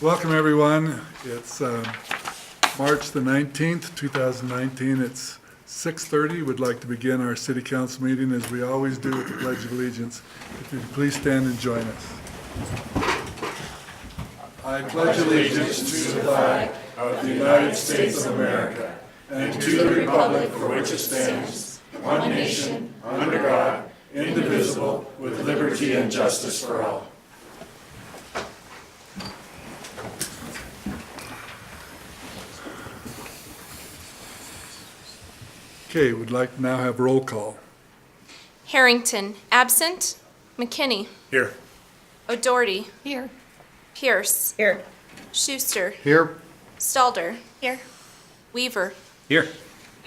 Welcome, everyone. It's March the 19th, 2019. It's 6:30. We'd like to begin our City Council meeting as we always do with the Pledge of Allegiance. If you could please stand and join us. I pledge allegiance to the flag of the United States of America and to the republic for which it stands, one nation, under God, indivisible, with liberty and justice for all. Okay, we'd like to now have roll call. Harrington, absent. McKinney. Here. O'Doherty. Here. Pierce. Here. Schuster. Here. Stalder. Here. Weaver. Here.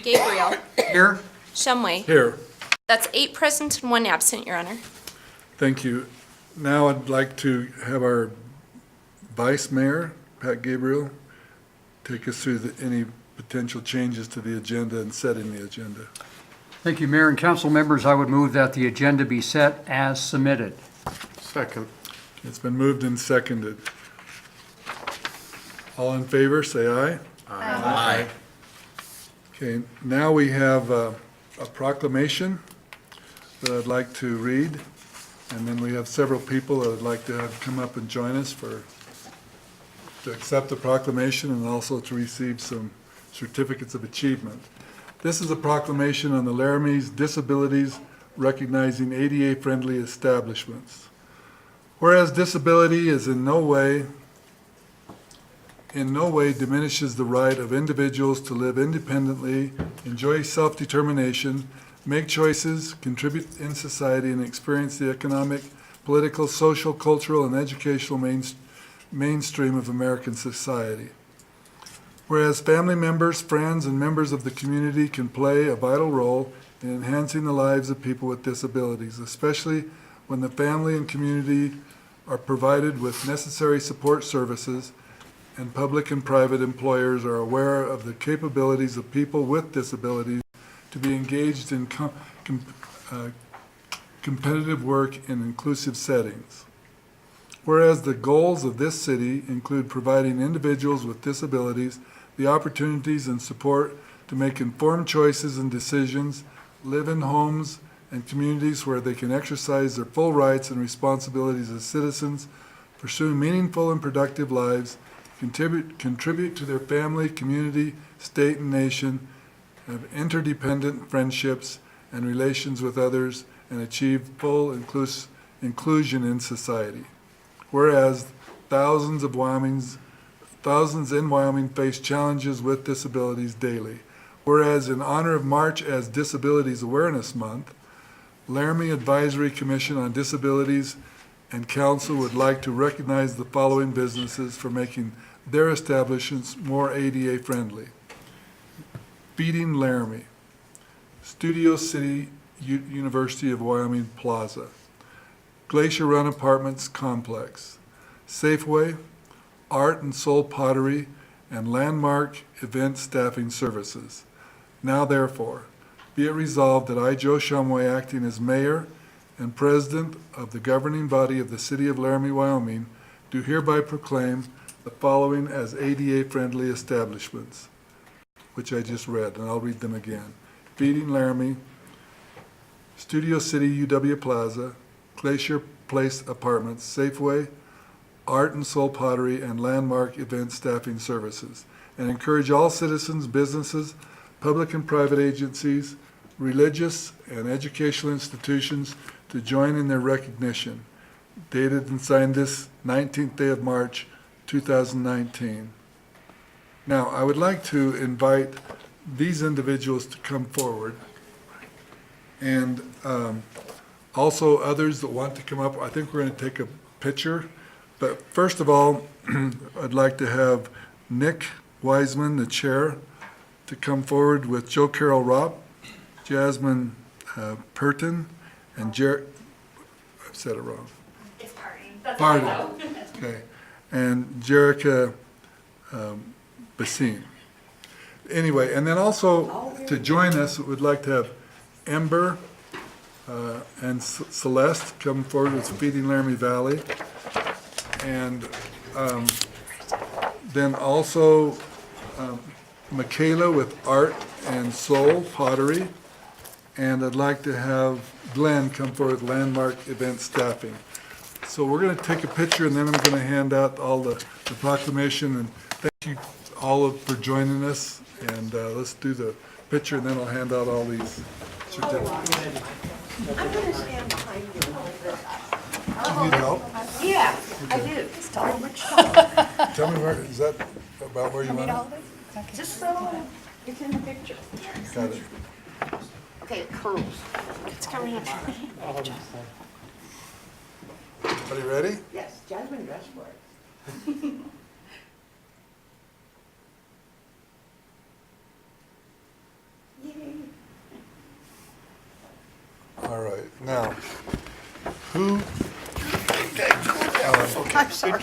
Gabriel. Here. Shumway. Here. That's 8 present and 1 absent, Your Honor. Thank you. Now I'd like to have our Vice Mayor, Pat Gabriel, take us through any potential changes to the agenda and setting the agenda. Thank you, Mayor and council members. I would move that the agenda be set as submitted. Second. It's been moved and seconded. All in favor, say aye. Aye. Okay, now we have a proclamation that I'd like to read, and then we have several people that I'd like to have come up and join us to accept the proclamation and also to receive some certificates of achievement. This is a proclamation on the Laramie's disabilities recognizing ADA-friendly establishments. Whereas disability is in no way diminishes the right of individuals to live independently, enjoy self-determination, make choices, contribute in society, and experience the economic, political, social, cultural, and educational mainstream of American society. Whereas family members, friends, and members of the community can play a vital role in enhancing the lives of people with disabilities, especially when the family and community are provided with necessary support services and public and private employers are aware of the capabilities of people with disabilities to be engaged in competitive work in inclusive settings. Whereas the goals of this city include providing individuals with disabilities the opportunities and support to make informed choices and decisions, live in homes and communities where they can exercise their full rights and responsibilities as citizens, pursue meaningful and productive lives, contribute to their family, community, state, and nation, have interdependent friendships and relations with others, and achieve full inclusion in society. Whereas thousands in Wyoming face challenges with disabilities daily. Whereas in honor of March as Disabilities Awareness Month, Laramie Advisory Commission on Disabilities and Council would like to recognize the following businesses for making their establishments more ADA friendly. Feeding Laramie, Studio City University of Wyoming Plaza, Glacier Run Apartments Complex, Safeway, Art and Soul Pottery, and Landmark Event Staffing Services. Now therefore, be it resolved that I, Joe Shumway, acting as mayor and president of the governing body of the City of Laramie, Wyoming, do hereby proclaim the following as ADA-friendly establishments, which I just read, and I'll read them again. Feeding Laramie, Studio City UW Plaza, Glacier Place Apartments, Safeway, Art and Soul Pottery, and Landmark Event Staffing Services, and encourage all citizens, businesses, public and private agencies, religious and educational institutions to join in their recognition. Dated and signed this 19th day of March, 2019. Now, I would like to invite these individuals to come forward, and also others that want to come up. I think we're going to take a picture. But first of all, I'd like to have Nick Wiseman, the chair, to come forward with Joe Carroll Ropp, Jasmine Purton, and I've said it wrong. It's Pardon. That's Pardon. all I know. Okay. And Jerica Basine. Anyway, and then also to join us, we'd like to have Ember and Celeste come forward with Feeding Laramie Valley. And Then also Michaela with Art and Soul Pottery. And I'd like to have Glenn come forward with Landmark Event Staffing. So we're going to take a picture and then I'm going to hand out all the proclamation. And thank you all for joining us. And let's do the picture and then I'll hand out all these certificates. I'm gonna stand behind you a little bit. You need help? Yeah, I do. Tell me where, is that about where you want it? Just so it's in the picture. Got it. Okay, it curls. It's coming up. Are you ready? Yes, Jasmine dressed for it. Yay. All right, now, who, I'm sorry.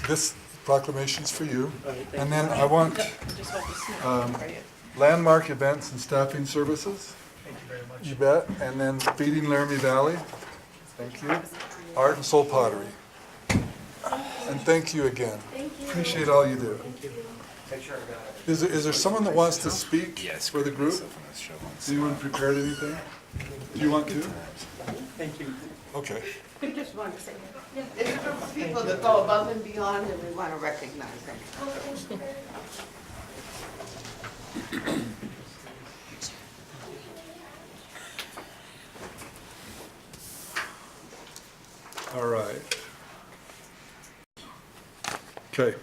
this proclamation's for you. And then I want Landmark Events and Staffing Services. Thank you very much. You bet. And then Feeding Laramie Valley. Thank you. Art and Soul Pottery. And thank you again. Appreciate all you do. Is there someone that wants to speak for the group? Anyone prepared anything? Do you want to? Thank you. Okay. I just want to say, there's a group of people that go above and beyond and we want to recognize them. All right. Okay.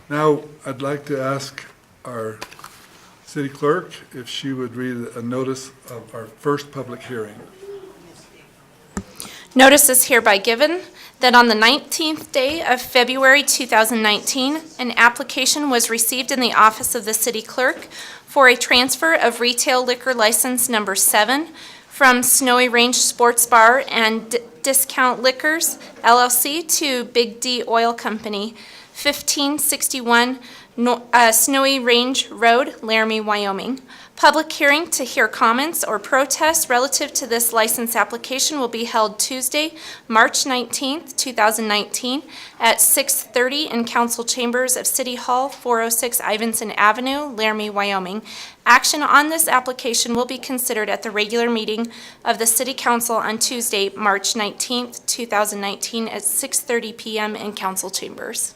Now, I'd like to ask our city clerk if she would read a notice of our first public hearing. Notice is hereby given that on the 19th day of February 2019, an application was received in the office of the city clerk for a transfer of retail liquor license number 7 from Snowy Range Sports Bar and Discount Liquors, LLC, to Big D Oil Company, 1561 Snowy Range Road, Laramie, Wyoming. Public hearing to hear comments or protests relative to this license application will be held Tuesday, March 19th, 2019, at 6:30 in council chambers of City Hall, 406 Ivinson Avenue, Laramie, Wyoming. Action on this application will be considered at the regular meeting of the City Council on Tuesday, March 19th, 2019, at 6:30 p.m. in council chambers.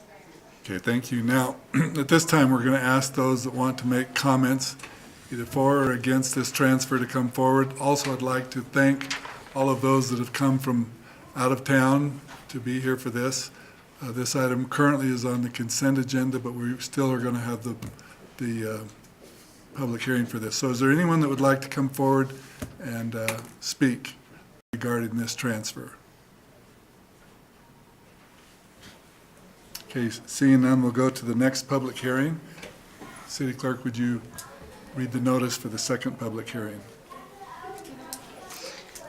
Okay, thank you. Now, at this time, we're going to ask those that want to make comments either for or against this transfer to come forward. Also, I'd like to thank all of those that have come from out of town to be here for this. This item currently is on the consent agenda, but we still are going to have the public hearing for this. So is there anyone that would like to come forward and speak regarding this transfer? Okay, seeing none, we'll go to the next public hearing. City Clerk, would you read the notice for the second public hearing?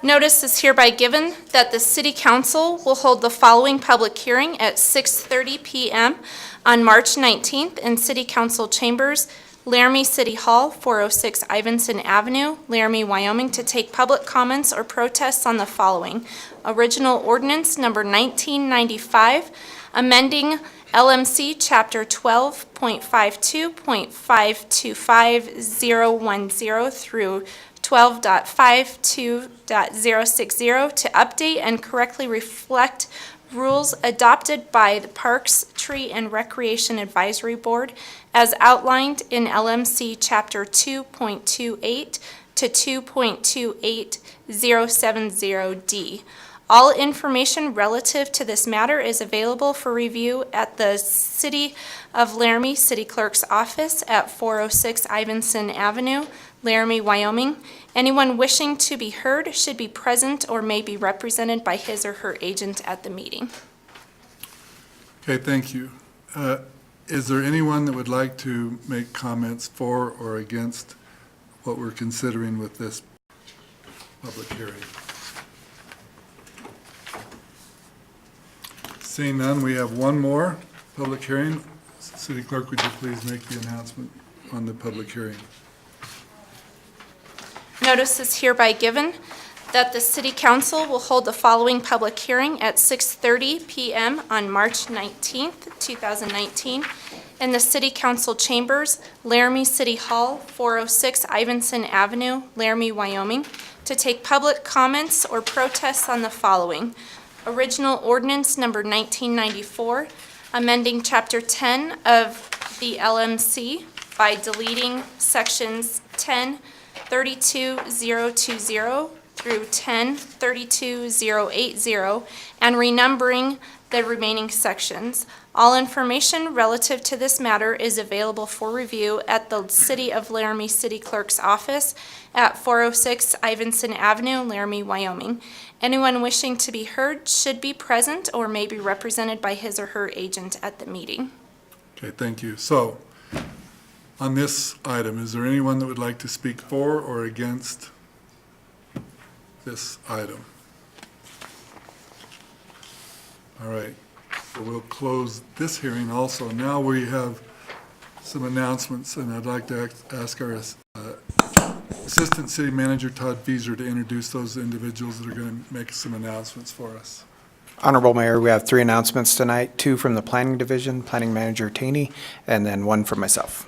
Notice is hereby given that the City Council will hold the following public hearing at 6:30 p.m. on March 19th in City Council Chambers, Laramie City Hall, 406 Ivinson Avenue, Laramie, Wyoming, to take public comments or protests on the following: Original Ordinance Number 1995, amending LMC Chapter 12.52.525010 through 12.52.060 to update and correctly reflect rules adopted by the Parks, Tree, and Recreation Advisory Board as outlined in LMC Chapter 2.28 to 2.28070D. All information relative to this matter is available for review at the City of Laramie City Clerk's office at 406 Ivinson Avenue, Laramie, Wyoming. Anyone wishing to be heard should be present or may be represented by his or her agent at the meeting. Okay, thank you. Is there anyone that would like to make comments for or against what we're considering with this public hearing? Seeing none, we have one more public hearing. City Clerk, would you please make the announcement on the public hearing? Notice is hereby given that the City Council will hold the following public hearing at 6:30 PM on March 19th, 2019, in the City Council Chambers, Laramie City Hall, 406 Ivinson Avenue, Laramie, Wyoming, to take public comments or protests on the following: original ordinance number 1994, amending Chapter 10 of the LMC by deleting sections 10-32020 through 10-32080 and renumbering the remaining sections. All information relative to this matter is available for review at the City of Laramie City Clerk's office at 406 Ivinson Avenue, Laramie, Wyoming. Anyone wishing to be heard should be present or may be represented by his or her agent at the meeting. Okay, thank you. So, on this item, is there anyone that would like to speak for or against this item? All right, so we'll close this hearing also. Now we have some announcements, and I'd like to ask our Assistant City Manager Todd Fieser to introduce those individuals that are going to make some announcements for us. Honorable Mayor, we have 3 announcements tonight, 2 from the Planning Division, Planning Manager Taney, and then 1 from myself.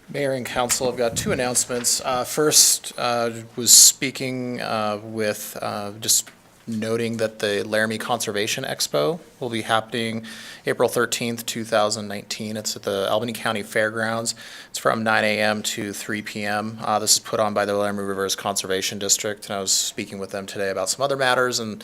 Mayor and Council, I've got 2 announcements. First, was speaking with just noting that the Laramie Conservation Expo will be happening April 13th, 2019. It's at the Albany County Fairgrounds. It's from 9 a.m. to 3 p.m. This is put on by the Laramie Rivers Conservation District, and I was speaking with them today about some other matters, and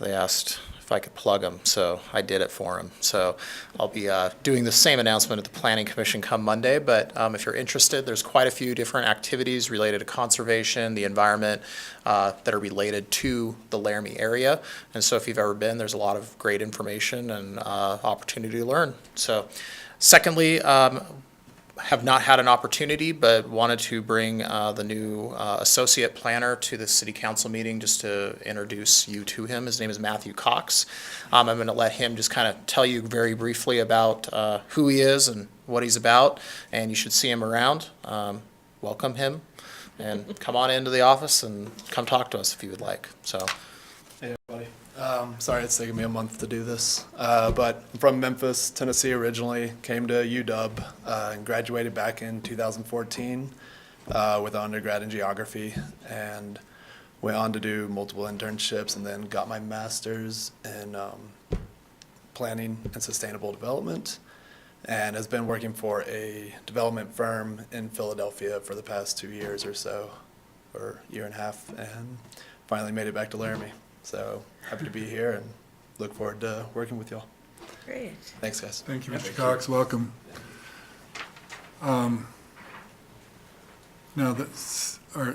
they asked if I could plug them, so I did it for them. So I'll be doing the same announcement at the Planning Commission come Monday, but if you're interested, there's quite a few different activities related to conservation, the environment, that are related to the Laramie area. And so if you've ever been, there's a lot of great information and opportunity to learn. So secondly, have not had an opportunity, but wanted to bring the new associate planner to the city council meeting just to introduce you to him. His name is Matthew Cox. I'm going to let him just kind of tell you very briefly about who he is and what he's about, and you should see him around. Welcome him, and come on into the office and come talk to us if you would like. So. Hey everybody. Sorry it's taken me a month to do this, but I'm from Memphis, Tennessee originally, came to UW and graduated back in 2014 with an undergrad in geography, and went on to do multiple internships and then got my master's in planning and sustainable development, and has been working for a development firm in Philadelphia for the past 2 years or so, or year and a half, and finally made it back to Laramie. So happy to be here and look forward to working with y'all. Great. Thanks, guys. Thank you, Mr. Cox. Welcome. Now, that's our.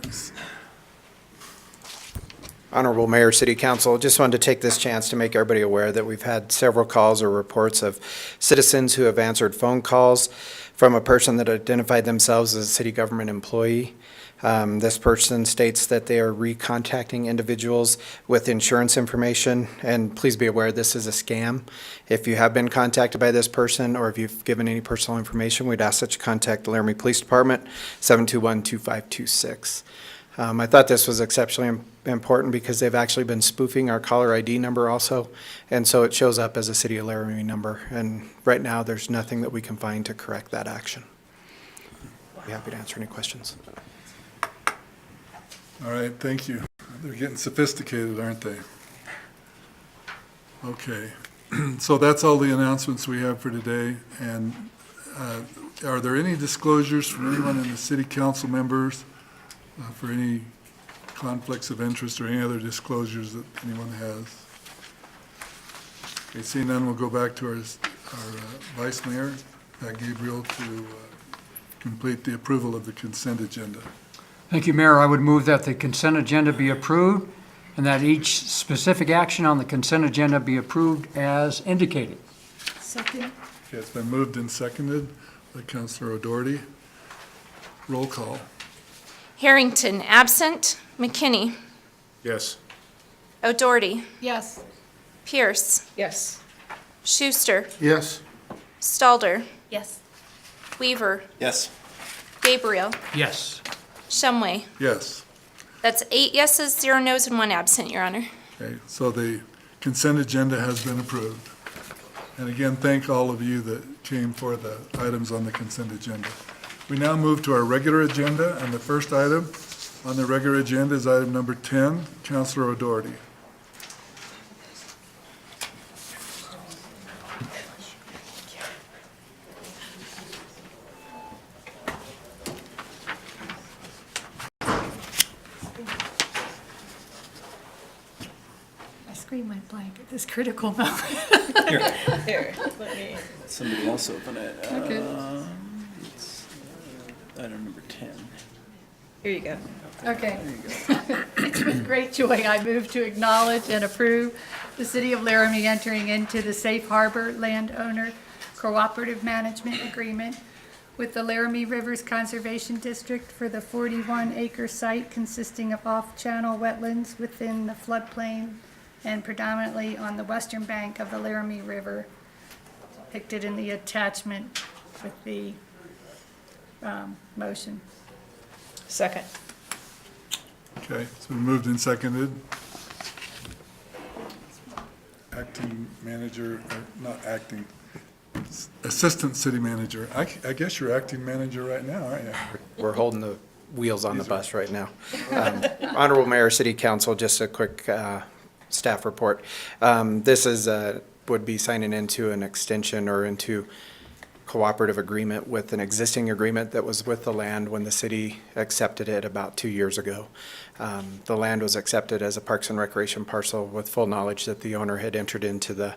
Honorable Mayor, City Council, just wanted to take this chance to make everybody aware that we've had several calls or reports of citizens who have answered phone calls from a person that identified themselves as a city government employee. This person states that they are recontacting individuals with insurance information, and please be aware this is a scam. If you have been contacted by this person or if you've given any personal information, we'd ask that you contact the Laramie Police Department, 721-2526. I thought this was exceptionally important because they've actually been spoofing our caller ID number also, and so it shows up as a City of Laramie number, and right now there's nothing that we can find to correct that action. I'd be happy to answer any questions. All right, thank you. They're getting sophisticated, aren't they? Okay, so that's all the announcements we have for today. And are there any disclosures from anyone in the city council members for any conflicts of interest or any other disclosures that anyone has? Okay, seeing none, we'll go back to our Vice Mayor, Pat Gabriel, to complete the approval of the consent agenda. Thank you, Mayor. I would move that the consent agenda be approved and that each specific action on the consent agenda be approved as indicated. Second. Okay, it's been moved and seconded by Councilor O'Doherty. Roll call. Harrington, absent. McKinney. Yes. O'Doherty. Yes. Pierce. Yes. Schuster. Yes. Stalder. Yes. Weaver, Yes. Gabriel, Yes. Shumway. Yes. That's 8 yeses, 0 nos, and 1 absent, Your Honor. Okay, so the consent agenda has been approved. And again, thank all of you that came for the items on the consent agenda. We now move to our regular agenda, and the first item on the regular agenda is item number 10, Councilor O'Doherty. My screen went blank at this critical moment. Here, let me. Somebody else open it. Okay. It's item number 10. Here you go. Okay. With great joy, I move to acknowledge and approve the City of Laramie entering into the Safe Harbor Landowner Cooperative Management Agreement with the Laramie Rivers Conservation District for the 41-acre site consisting of off-channel wetlands within the floodplain and predominantly on the western bank of the Laramie River, depicted in the attachment with the motion. Second. Okay, it's been moved and seconded. Acting manager, or not acting, assistant city manager. I guess you're acting manager right now, aren't you? We're holding the wheels on the bus right now. Honorable Mayor, City Council, just a quick staff report. This is, would be signing into an extension or into cooperative agreement with an existing agreement that was with the land when the city accepted it about 2 years ago. The land was accepted as a Parks and Recreation parcel with full knowledge that the owner had entered into the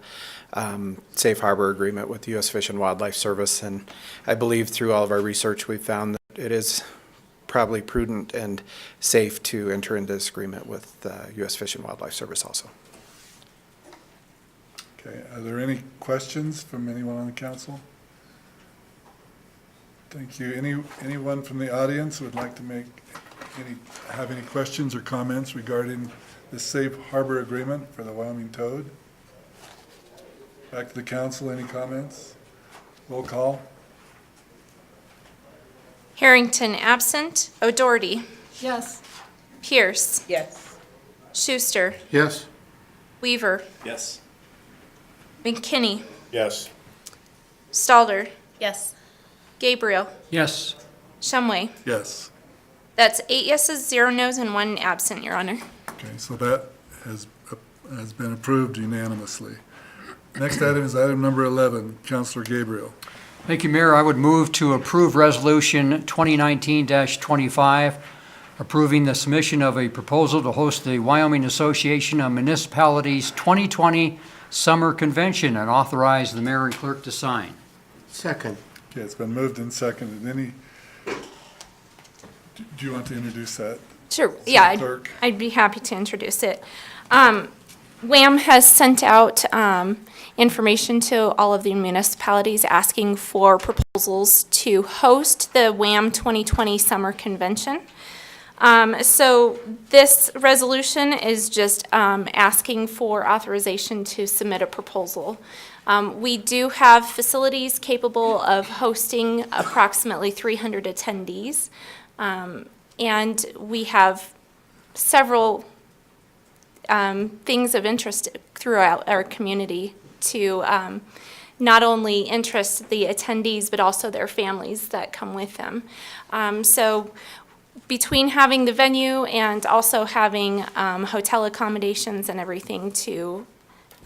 Safe Harbor agreement with the U.S. Fish and Wildlife Service. And I believe through all of our research, we've found that it is probably prudent and safe to enter into this agreement with the U.S. Fish and Wildlife Service also. Okay, are there any questions from anyone on the council? Thank you. Anyone from the audience who would like to have any questions or comments regarding the Safe Harbor Agreement for the Wyoming Toad? Back to the council, any comments? Roll call. Harrington, absent. O'Doherty, Yes. Pierce, Yes. Schuster, Yes. Weaver, Yes. McKinney, Yes. Stalder, Yes. Gabriel, Yes. Shumway. Yes. That's 8 yeses, 0 nos, and 1 absent, Your Honor. Okay, so that has been approved unanimously. Next item is item number 11, Councilor Gabriel. Thank you, Mayor. I would move to approve Resolution 2019-25, approving the submission of a proposal to host the Wyoming Association of Municipalities 2020 Summer Convention and authorize the mayor and clerk to sign. Second. Okay, it's been moved and seconded. Do you want to introduce that? Sure, City yeah, Clerk. I'd be happy to introduce it. WHAM has sent out information to all of the municipalities asking for proposals to host the WHAM 2020 Summer Convention. So this resolution is just asking for authorization to submit a proposal. We do have facilities capable of hosting approximately 300 attendees. And we have several things of interest throughout our community to not only interest the attendees, but also their families that come with them. So between having the venue and also having hotel accommodations and everything to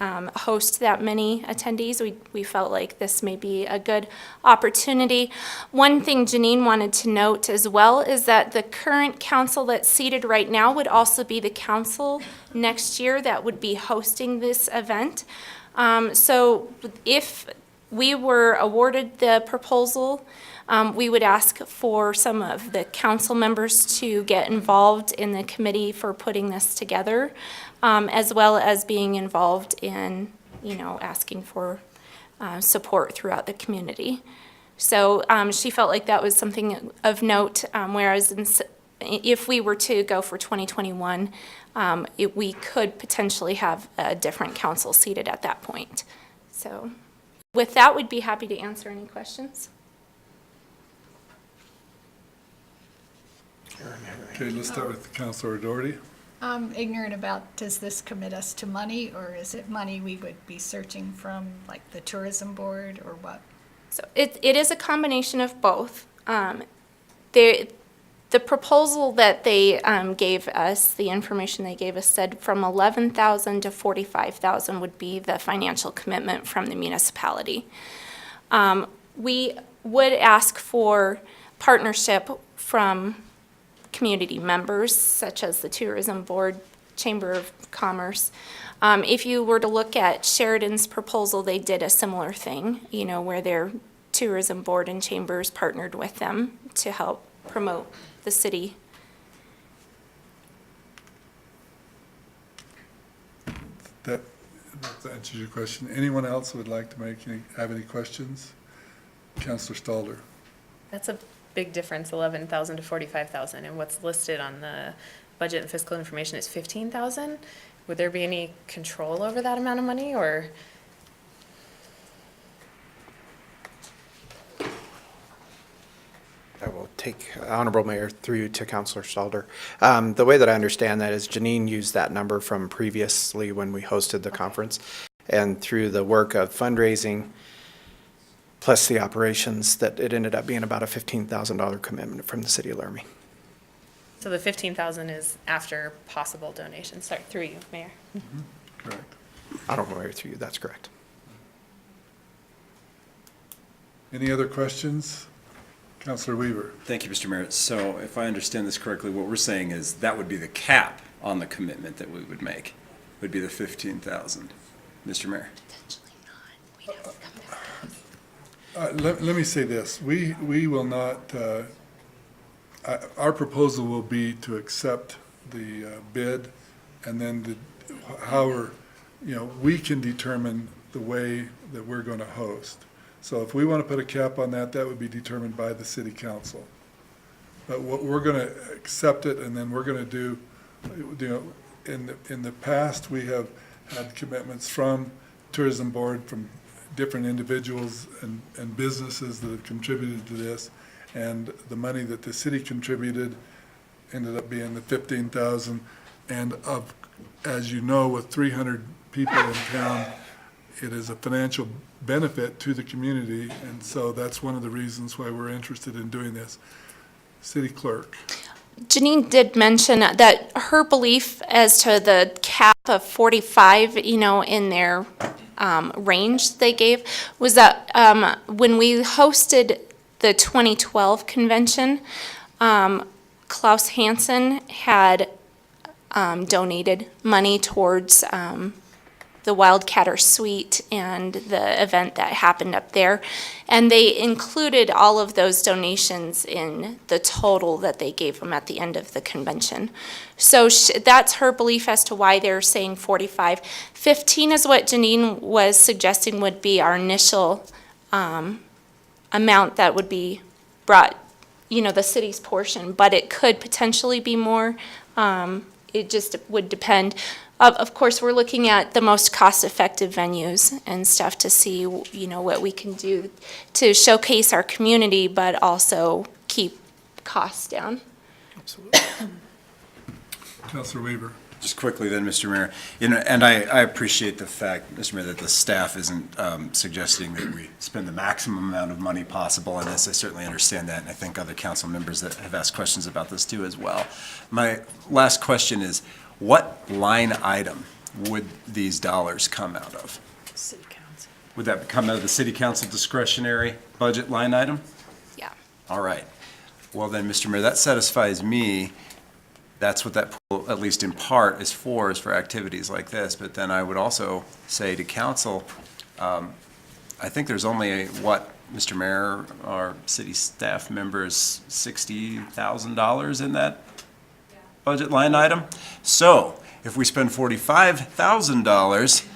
host that many attendees, we felt like this may be a good opportunity. One thing Janine wanted to note as well is that the current council that's seated right now would also be the council next year that would be hosting this event. So if we were awarded the proposal, we would ask for some of the council members to get involved in the committee for putting this together, as well as being involved in, asking for support throughout the community. So she felt like that was something of note, whereas if we were to go for 2021, we could potentially have a different council seated at that point. So with that, we'd be happy to answer any questions. Okay, let's start with Councilor Doherty. I'm ignorant about, does this commit us to money, or is it money we would be searching from, like, the tourism board, or what? So it is a combination of both. The proposal that they gave us, the information they gave us said from 11,000 to 45,000 would be the financial commitment from the municipality. We would ask for partnership from community members, such as the Tourism Board, Chamber of Commerce. If you were to look at Sheridan's proposal, they did a similar thing, you know, where their Tourism Board and Chambers partnered with them to help promote the city. That answers your question. Anyone else who would like to have any questions? Councilor Stalder. That's a big difference, 11,000 to 45,000, and what's listed on the budget and fiscal information is 15,000. Would there be any control over that amount of money, or? I will take Honorable Mayor through you to Councilor Stalder. The way that I understand that is Janine used that number from previously when we hosted the conference. And through the work of fundraising, plus the operations, that it ended up being about a $15,000 commitment from the city of Laramie. So the 15,000 is after possible donations. Sorry, through you, Mayor. Correct. Honorable Mayor, through you, that's correct. Any other questions? Councilor Weaver. Thank you, Mr. Mayor. So if I understand this correctly, what we're saying is that would be the cap on the commitment that we would make, would be the 15,000. Mr. Mayor. Let me say this. We will not, our proposal will be to accept the bid, and then however, you know, we can determine the way that we're going to host. So if we want to put a cap on that, that would be determined by the city council. But what we're going to accept it, and then we're going to do, you know, in the past, we have had commitments from Tourism Board, from different individuals and businesses that have contributed to this, and the money that the city contributed ended up being the 15,000. And as you know, with 300 people in town, it is a financial benefit to the community, and so that's one of the reasons why we're interested in doing this. City Clerk. Janine did mention that her belief as to the cap of 45, you know, in their range they gave, was that when we hosted the 2012 convention, Klaus Hansen had donated money towards the Wildcatter Suite and the event that happened up there. And they included all of those donations in the total that they gave them at the end of the convention. So that's her belief as to why they're saying 45. 15 is what Janine was suggesting would be our initial amount that would be brought, you know, the city's portion, but it could potentially be more. It just would depend. Of course, we're looking at the most cost-effective venues and stuff to see, you know, what we can do to showcase our community, but also keep costs down. Absolutely. Councilor Weaver. Just quickly then, Mr. Mayor, you know, and I appreciate the fact, Mr. Mayor, that the staff isn't suggesting that we spend the maximum amount of money possible on this. I certainly understand that, and I think other council members that have asked questions about this do as well. My last question is, what line item would these dollars come out of? City council. Would that come out of the city council discretionary budget line item? Yeah. All right. Well then, Mr. Mayor, that satisfies me. That's what that pool, at least in part, is for activities like this. But then I would also say to council, I think there's only what, Mr. Mayor, our city staff members, $60,000 in that budget line item. So if we spend $45,000,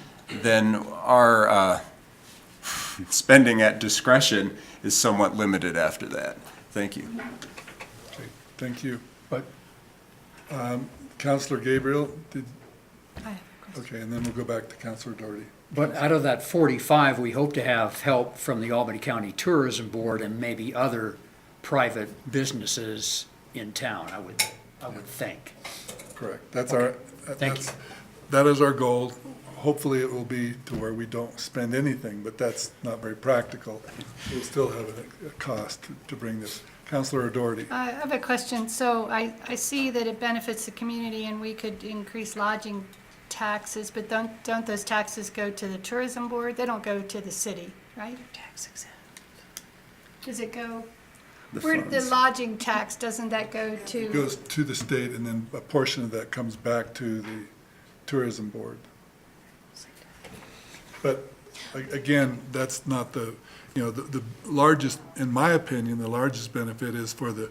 then our spending at discretion is somewhat limited after that. Thank you. Okay, thank you. But Councilor Gabriel, I have a question. okay, and then we'll go back to Councilor Doherty. But out of that 45, we hope to have help from the Albany County Tourism Board and maybe other private businesses in town, I would think. Correct. That's our, Thank you. that is our goal. Hopefully it will be to where we don't spend anything, but that's not very practical. We'll still have a cost to bring this. Councilor O'Doherty. I have a question. So I see that it benefits the community and we could increase lodging taxes, but don't those taxes go to the tourism board? They don't go to the city, right? Tax exempt. Does it go, where the funds. lodging tax, doesn't that go to? It goes to the state, and then a portion of that comes back to the tourism board. But again, that's not the, the largest, in my opinion, the largest benefit is for the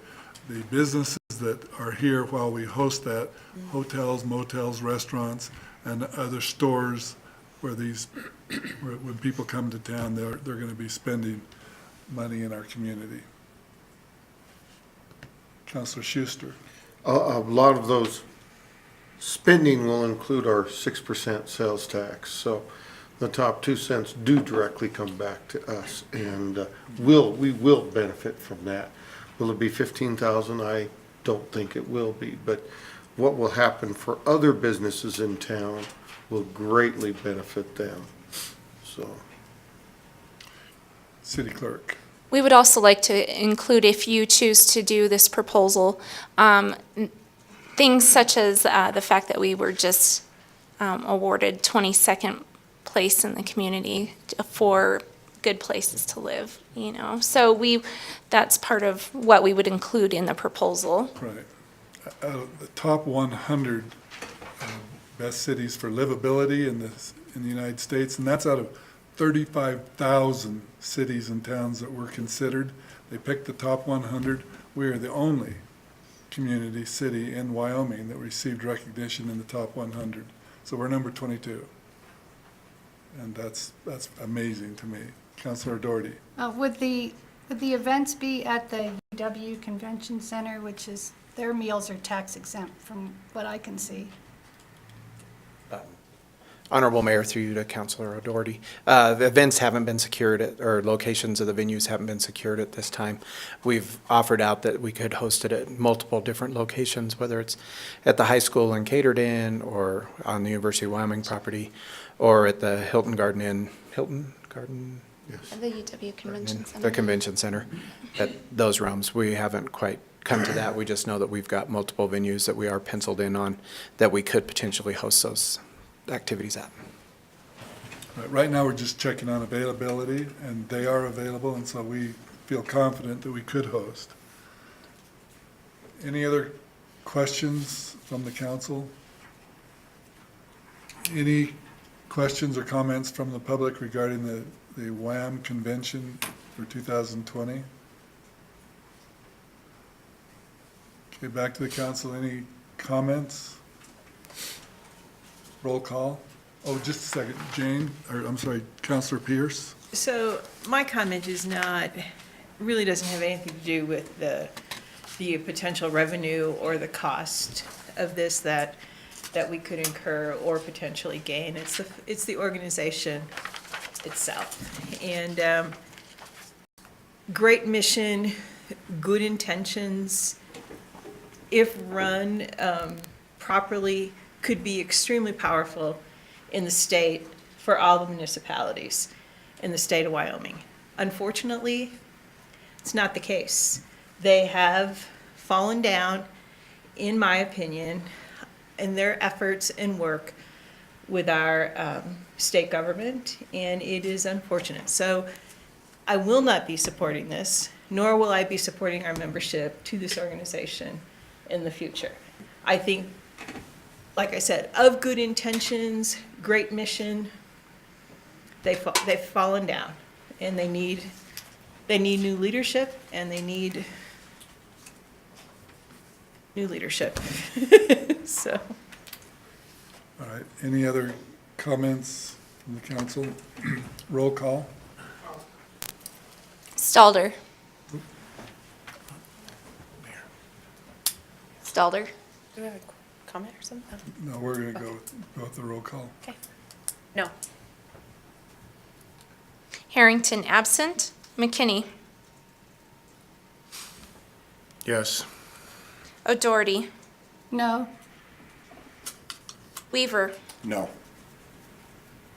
businesses that are here while we host that, hotels, motels, restaurants, and other stores where when people come to town, they're going to be spending money in our community. Councilor Schuster. A lot of those spending will include our 6% sales tax. So the top 2 cents do directly come back to us, and we will benefit from that. Will it be 15,000? I don't think it will be, but what will happen for other businesses in town will greatly benefit them. So. City Clerk. We would also like to include, if you choose to do this proposal, things such as the fact that we were just awarded 22nd place in the community for good places to live, So that's part of what we would include in the proposal. Right. The top 100 best cities for livability in the United States, and that's out of 35,000 cities and towns that were considered. They picked the top 100. We are the only community city in Wyoming that received recognition in the top 100. So we're number 22. And that's amazing to me. Councilor Doherty. Would the events be at the UW Convention Center, which is, their meals are tax exempt from what I can see? Honorable Mayor, through you to Councilor O'Doherty. The events haven't been secured, or locations of the venues haven't been secured at this time. We've offered out that we could host it at multiple different locations, whether it's at the high school in Catered Inn, or on the University of Wyoming property, or at the Hilton Garden Inn, Hilton Garden? Yes. The UW Convention Center. The convention center, at those realms. We haven't quite come to that. We just know that we've got multiple venues that we are penciled in on that we could potentially host those activities at. Right now, we're just checking on availability, and they are available, and so we feel confident that we could host. Any other questions from the council? Any questions or comments from the public regarding the WHAM convention for 2020? Okay, back to the council. Any comments? Roll call. Oh, just a second. Jane, or I'm sorry, Councilor Pierce. So my comment is really doesn't have anything to do with the potential revenue or the cost of this that we could incur or potentially gain. It's the organization itself. And great mission, good intentions, if run properly, could be extremely powerful in the state for all the municipalities in the state of Wyoming. Unfortunately, it's not the case. They have fallen down, in my opinion, in their efforts and work with our state government, and it is unfortunate. So I will not be supporting this, nor will I be supporting our membership to this organization in the future. I think, like I said, of good intentions, great mission, they've fallen down, and they need new leadership, and they need new leadership. So. All right. Any other comments from the council? Roll call. Stalder. Stalder. Do we have a comment or something? No, we're going to go with the roll call. Okay. No. Harrington absent. McKinney. Yes. O'Doherty, No. Weaver, No.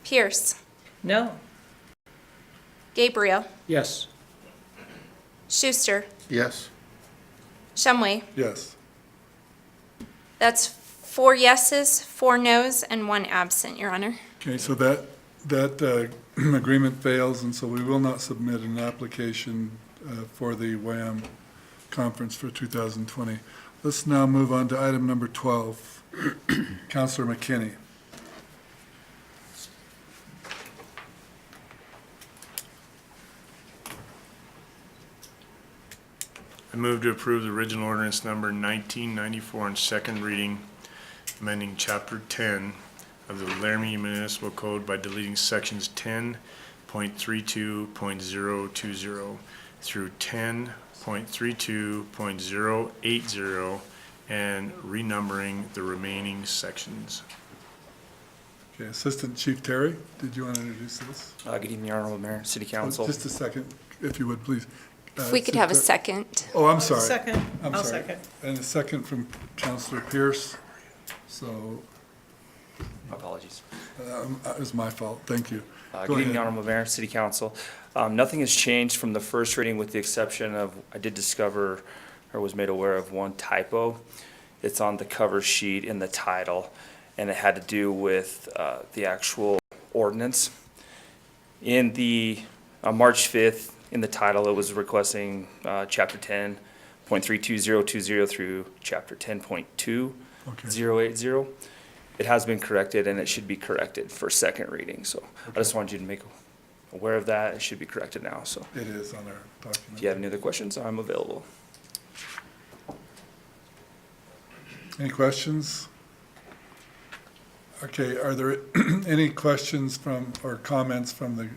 Pierce, No. Gabriel, Yes. Schuster, Yes. Shumway. Yes. That's 4 yeses, 4 noes, and 1 absent, Your Honor. Okay, so that agreement fails, and so we will not submit an application for the WAM conference for 2020. Let's now move on to item number 12. Counselor McKinney. I move to approve the original ordinance number 1994 on second reading, amending Chapter 10 of the Laramie Municipal Code by deleting sections 10.32.020 through 10.32.080 and renumbering the remaining sections. Okay, Assistant Chief Terry, did you want to introduce this? Good evening, Honorable Mayor, City Council. Just a second, if you would, please. If we could have a second. Oh, I'm sorry. Second. I'm I'll sorry. second. And a second from Counselor Pierce. So Apologies. it was my fault. Thank you. Go Good evening, ahead. Honorable Mayor, City Council. Nothing has changed from the first reading with the exception of, I did discover or was made aware of one typo. It's on the cover sheet in the title, and it had to do with the actual ordinance. In the, on March 5th, in the title, it was requesting Chapter 10.32020 through Chapter 10.2080. It has been corrected, and it should be corrected for second reading. So I just wanted you to make aware of that. It should be corrected now. So It is on our document. if you have any other questions, I'm available. Any questions? Okay, are there any questions from, or comments from the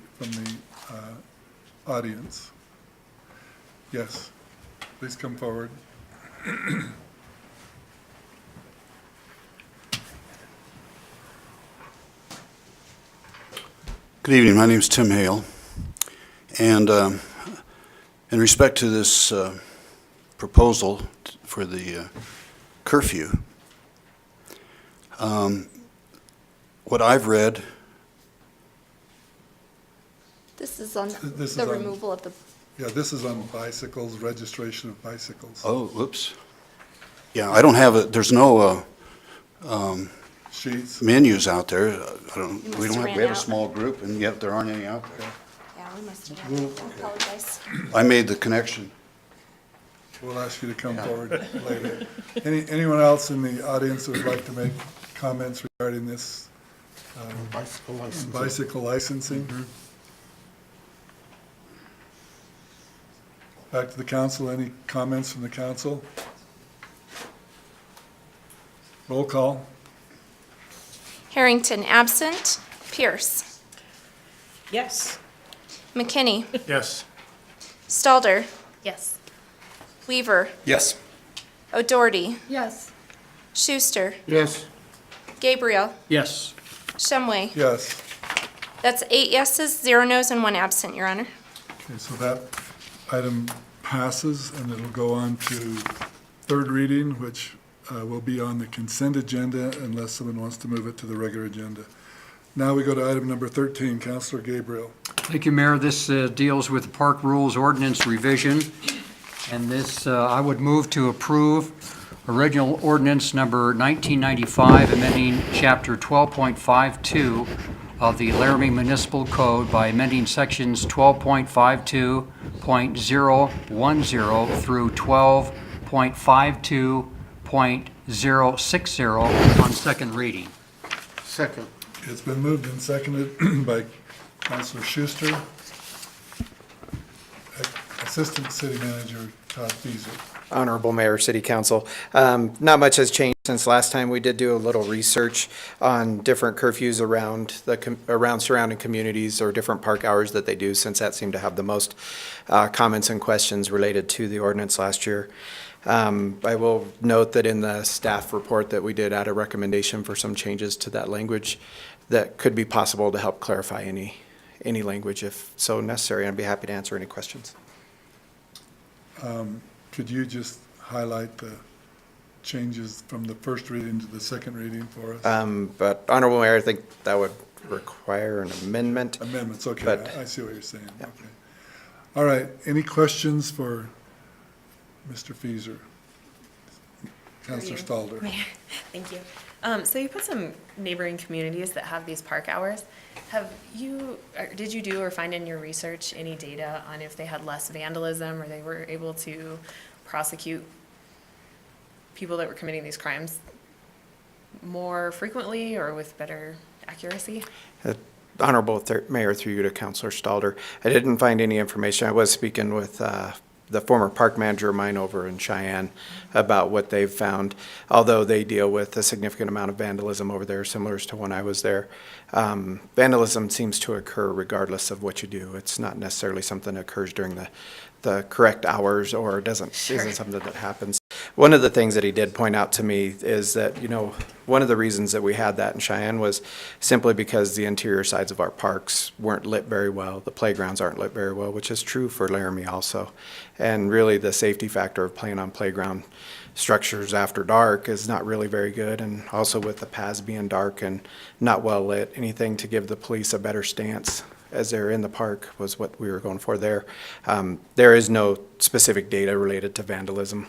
audience? Yes, please come forward. Good evening, my name is Tim Hale, and in respect to this proposal for the curfew, what I've read, This is on This is the on- removal of the, Yeah, this is on bicycles, registration of bicycles. oh, whoops, yeah, I don't have it, there's no Sheets. menus out there. You must We have don't have, ran we have a out. small group, and yet there aren't any out there. yeah, we must have, Well, I apologize. I made the connection. We'll ask you to come forward later. Anyone else in the audience who would like to make comments regarding this Bicycle license. bicycle licensing? Back to the council, any comments from the council? Roll call. Harrington absent. Pierce. Yes. McKinney. Yes. Stalder. Yes. Weaver. Yes. O'Doherty. Yes. Schuster. Yes. Gabriel. Yes. Shumway. Yes. That's 8 yeses, 0 noes, and 1 absent, Your Honor. Okay, so that item passes, and it'll go on to third reading, which will be on the consent agenda unless someone wants to move it to the regular agenda. Now we go to item number 13, Counselor Gabriel. Thank you, Mayor. This deals with the Park Rules Ordinance revision, and this, I would move to approve original ordinance number 1995, amending Chapter 12.52 of the Laramie Municipal Code by amending sections 12.52.010 through 12.52.060 on second reading. Second. It's been moved and seconded by Counselor Schuster. Assistant City Manager Todd Feaser. Honorable Mayor, City Council. Not much has changed since last time. We did do a little research on different curfews around around surrounding communities or different park hours that they do, since that seemed to have the most comments and questions related to the ordinance last year. I will note that in the staff report that we did add a recommendation for some changes to that language that could be possible to help clarify any language if so necessary. I'd be happy to answer any questions. Could you just highlight changes from the first reading to the second reading for us? But Honorable Mayor, I think that would require an amendment. Amendments, okay, but- I see what you're saying, Yeah. okay. All right, any questions for Mr. Feaser? Counselor you? Stalder? Mayor, thank you. So you put some neighboring communities that have these park hours. Have you, or did you do or find in your research any data on if they had less vandalism or they were able to prosecute people that were committing these crimes more frequently or with better accuracy? Honorable Mayor, through you to Councilor Stalder, I didn't find any information. I was speaking with the former park manager of mine over in Cheyenne about what they've found, although they deal with a significant amount of vandalism over there, similar to when I was there. Vandalism seems to occur regardless of what you do. It's not necessarily something that occurs during the correct hours or isn't something that happens. One of the things that he did point out to me is that, one of the reasons that we had that in Cheyenne was simply because the interior sides of our parks weren't lit very well. The playgrounds aren't lit very well, which is true for Laramie also. And really the safety factor of playing on playground structures after dark is not really very good. And also with the paths being dark and not well lit, anything to give the police a better stance as they're in the park was what we were going for there. There is no specific data related to vandalism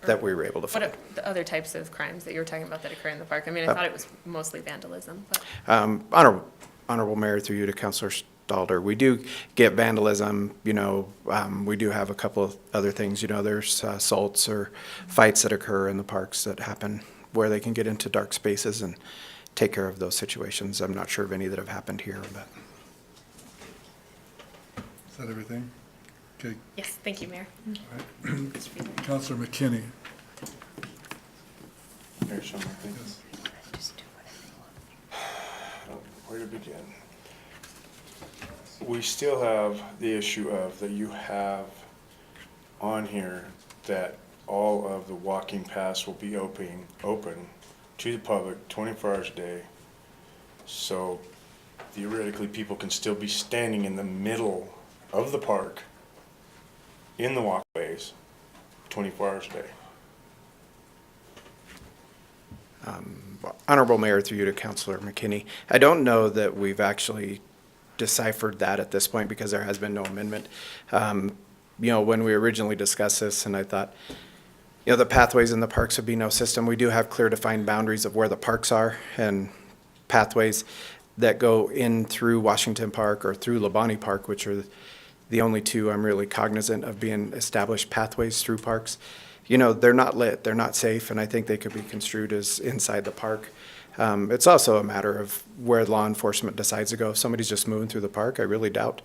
that we were able to find. What are the other types of crimes that you were talking about that occur in the park? I mean, I thought it was mostly vandalism, but. Honorable Mayor, through you to Councilor Stalder, we do get vandalism, we do have a couple of other things, there's assaults or fights that occur in the parks that happen where they can get into dark spaces and take care of those situations. I'm not sure of any that have happened here, but. Is that everything? Okay, Yes, thank you, Mayor. all right. Counselor McKinney? Mayor Schumer, thank Yes. you. Where to begin? We still have the issue of that you have on here that all of the walking paths will be open to the public 24 hours a day. So theoretically, people can still be standing in the middle of the park in the walkways 24 hours a day. Honorable Mayor, through you to Councilor McKinney, I don't know that we've actually deciphered that at this point because there has been no amendment. When we originally discussed this, and I thought, the pathways in the parks would be no system. We do have clear defined boundaries of where the parks are and pathways that go in through Washington Park or through Labonte Park, which are the only two I'm really cognizant of being established pathways through parks. They're not lit, they're not safe, and I think they could be construed as inside the park. It's also a matter of where law enforcement decides to go. If somebody's just moving through the park, I really doubt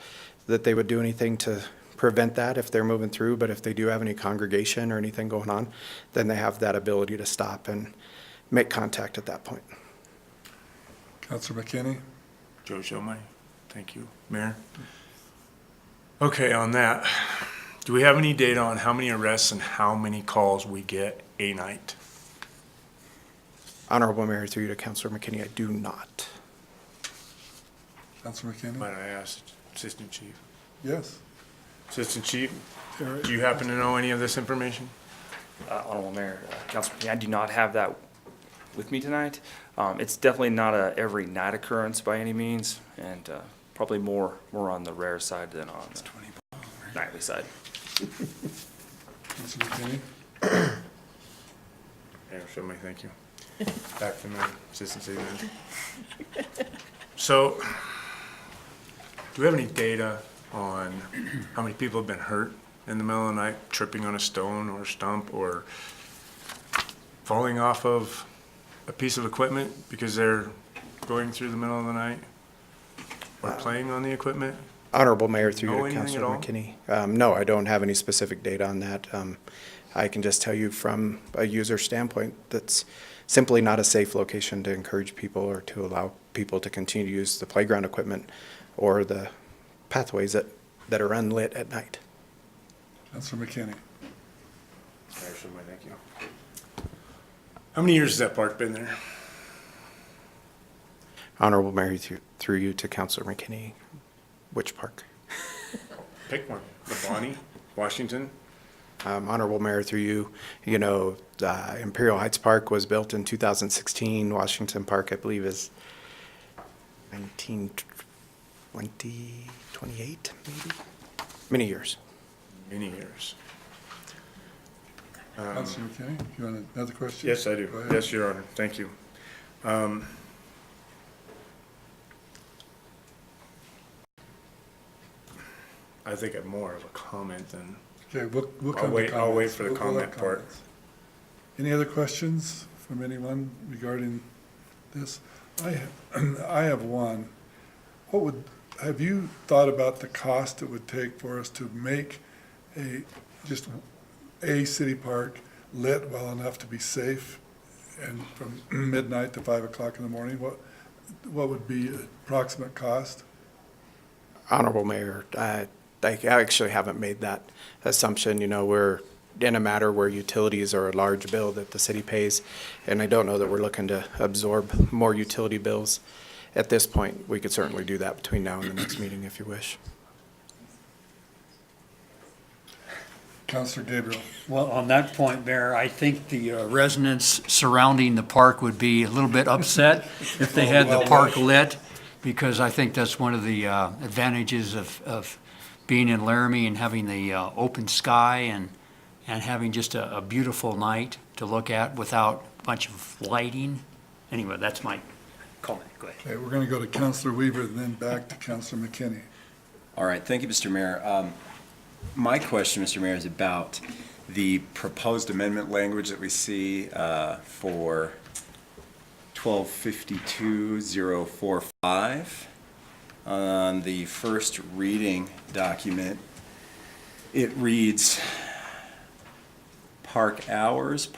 that they would do anything to prevent that if they're moving through, but if they do have any congregation or anything going on, then they have that ability to stop and make contact at that point. Counselor McKinney? Joe Shomai, thank you. Mayor? Okay, on that, do we have any data on how many arrests and how many calls we get a night? Honorable Mayor, through you to Councilor McKinney, I do not. Counselor McKinney? Might I ask Assistant Chief? Yes. Assistant Chief, Eric? do you happen to know any of this information? Honorable Mayor, Councilor, I do not have that with me tonight. It's definitely not a every night occurrence by any means, and probably more on the rare side than on the nightly side. Counselor McKinney? Mayor Shomai, thank you. Back to my Assistant City Manager. So, do we have any data on how many people have been hurt in the middle of the night, tripping on a stone or a stump, or falling off of a piece of equipment because they're going through the middle of the night, or playing on the equipment? Honorable Mayor, through Know you to anything Councilor at all? McKinney. No, I don't have any specific data on that. I can just tell you from a user standpoint, that's simply not a safe location to encourage people or to allow people to continue to use the playground equipment or the pathways that are unlit at night. Counselor McKinney? Mayor Shomai, thank you. How many years has that park been there? Honorable Mayor, through you to Councilor McKinney, which park? Pick one. Labonte, Washington, Honorable Mayor, through you, Imperial Heights Park was built in 2016. Washington Park, I believe, is 28, maybe? Many years. Many years. Councilor McKinney, you want another question? Yes, I do. Go ahead. Yes, Your Honor. Thank you. I think I'm more of a comment than, Okay, we'll come I'll to wait comments. for the We'll have comment part. comments. Any other questions from anyone regarding this? I have one. Have you thought about the cost it would take for us to make just a city park lit well enough to be safe and from midnight to 5 o'clock in the morning? What would be approximate cost? Honorable Mayor, I actually haven't made that assumption. We're in a matter where utilities are a large bill that the city pays, and I don't know that we're looking to absorb more utility bills. At this point, we could certainly do that between now and the next meeting if you wish. Councilor Gabriel. Well, on that point, Mayor, I think the residents surrounding the park would be a little bit upset if they had the park lit, because I think that's one of the advantages of being in Laramie and having the open sky and having just a beautiful night to look at without a bunch of lighting. Anyway, that's my comment. Go ahead. Okay, we're going to go to Councilor Weaver and then back to Councilor McKinney. All right, thank you, Mr. Mayor. My question, Mr. Mayor, is about the proposed amendment language that we see for 1252-045. On the first reading document, it reads, Park hours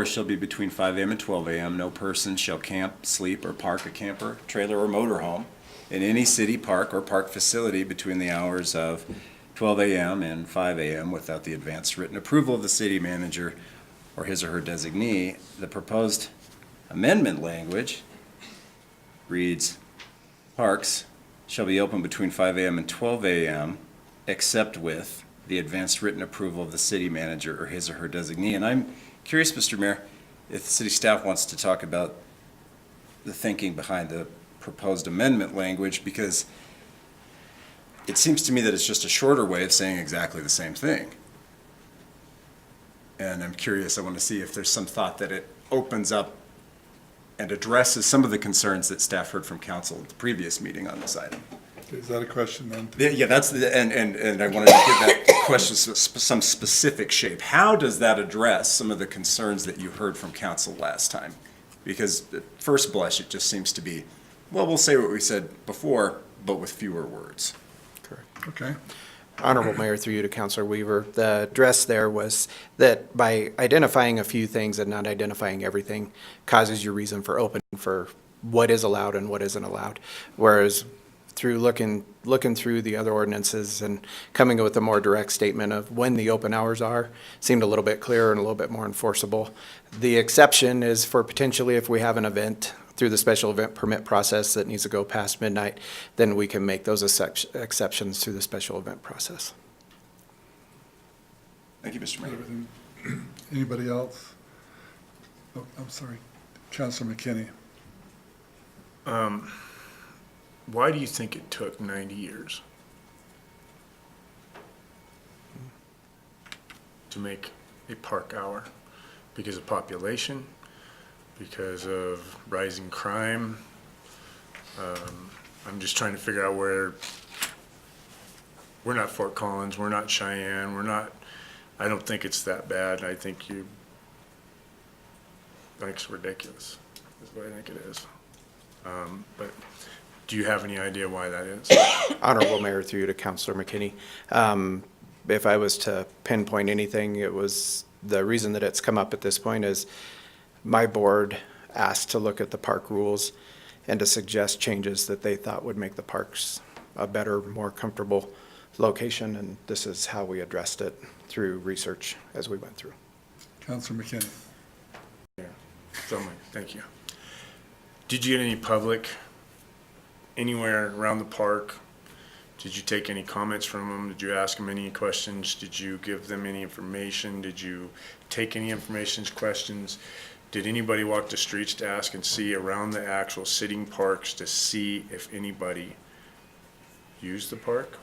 shall be between 5 a.m. and 12 a.m. No person shall camp, sleep, or park a camper, trailer, or motorhome in any city park or park facility between the hours of 12 a.m. and 5 a.m. without the advance written approval of the city manager or his or her designee. The proposed amendment language reads, parks shall be open between 5 a.m. and 12 a.m. except with the advanced written approval of the city manager or his or her designee. And I'm curious, Mr. Mayor, if the city staff wants to talk about the thinking behind the proposed amendment language, because it seems to me that it's just a shorter way of saying exactly the same thing. And I'm curious, I want to see if there's some thought that it opens up and addresses some of the concerns that staff heard from council at the previous meeting on this item. Okay, is that a question then? Yeah, that's and I wanted to give that question some specific shape. How does that address some of the concerns that you heard from council last time? Because at first blush, it just seems to be, well, we'll say what we said before, but with fewer words. Correct. Okay. Honorable Mayor, through you to Councilor Weaver, the address there was that by identifying a few things and not identifying everything causes your reason for opening for what is allowed and what isn't allowed. Whereas through looking through the other ordinances and coming up with a more direct statement of when the open hours are, seemed a little bit clearer and a little bit more enforceable. The exception is for potentially if we have an event through the special event permit process that needs to go past midnight, then we can make those exceptions through the special event process. Thank you, Mr. Mayor. Anybody else? Oh, I'm sorry. Councilor McKinney. why do you think it took 90 years to make a park hour? Because of population? Because of rising crime? I'm just trying to figure out where, we're not Fort Collins, we're not Cheyenne, we're not, I don't think it's that bad. I think it's ridiculous, is what I think it is. But do you have any idea why that is? Honorable Mayor, through you to Councilor McKinney. If I was to pinpoint anything, it was the reason that it's come up at this point is my board asked to look at the park rules and to suggest changes that they thought would make the parks a better, more comfortable location, and this is how we addressed it through research as we went through. Councilor McKinney. Yeah, thank you. Did you get any public anywhere around the park Did you take any comments from them? Did you ask them any questions? Did you give them any information? Did you take any information, questions? Did anybody walk the streets to ask and see around the actual sitting parks to see if anybody used the park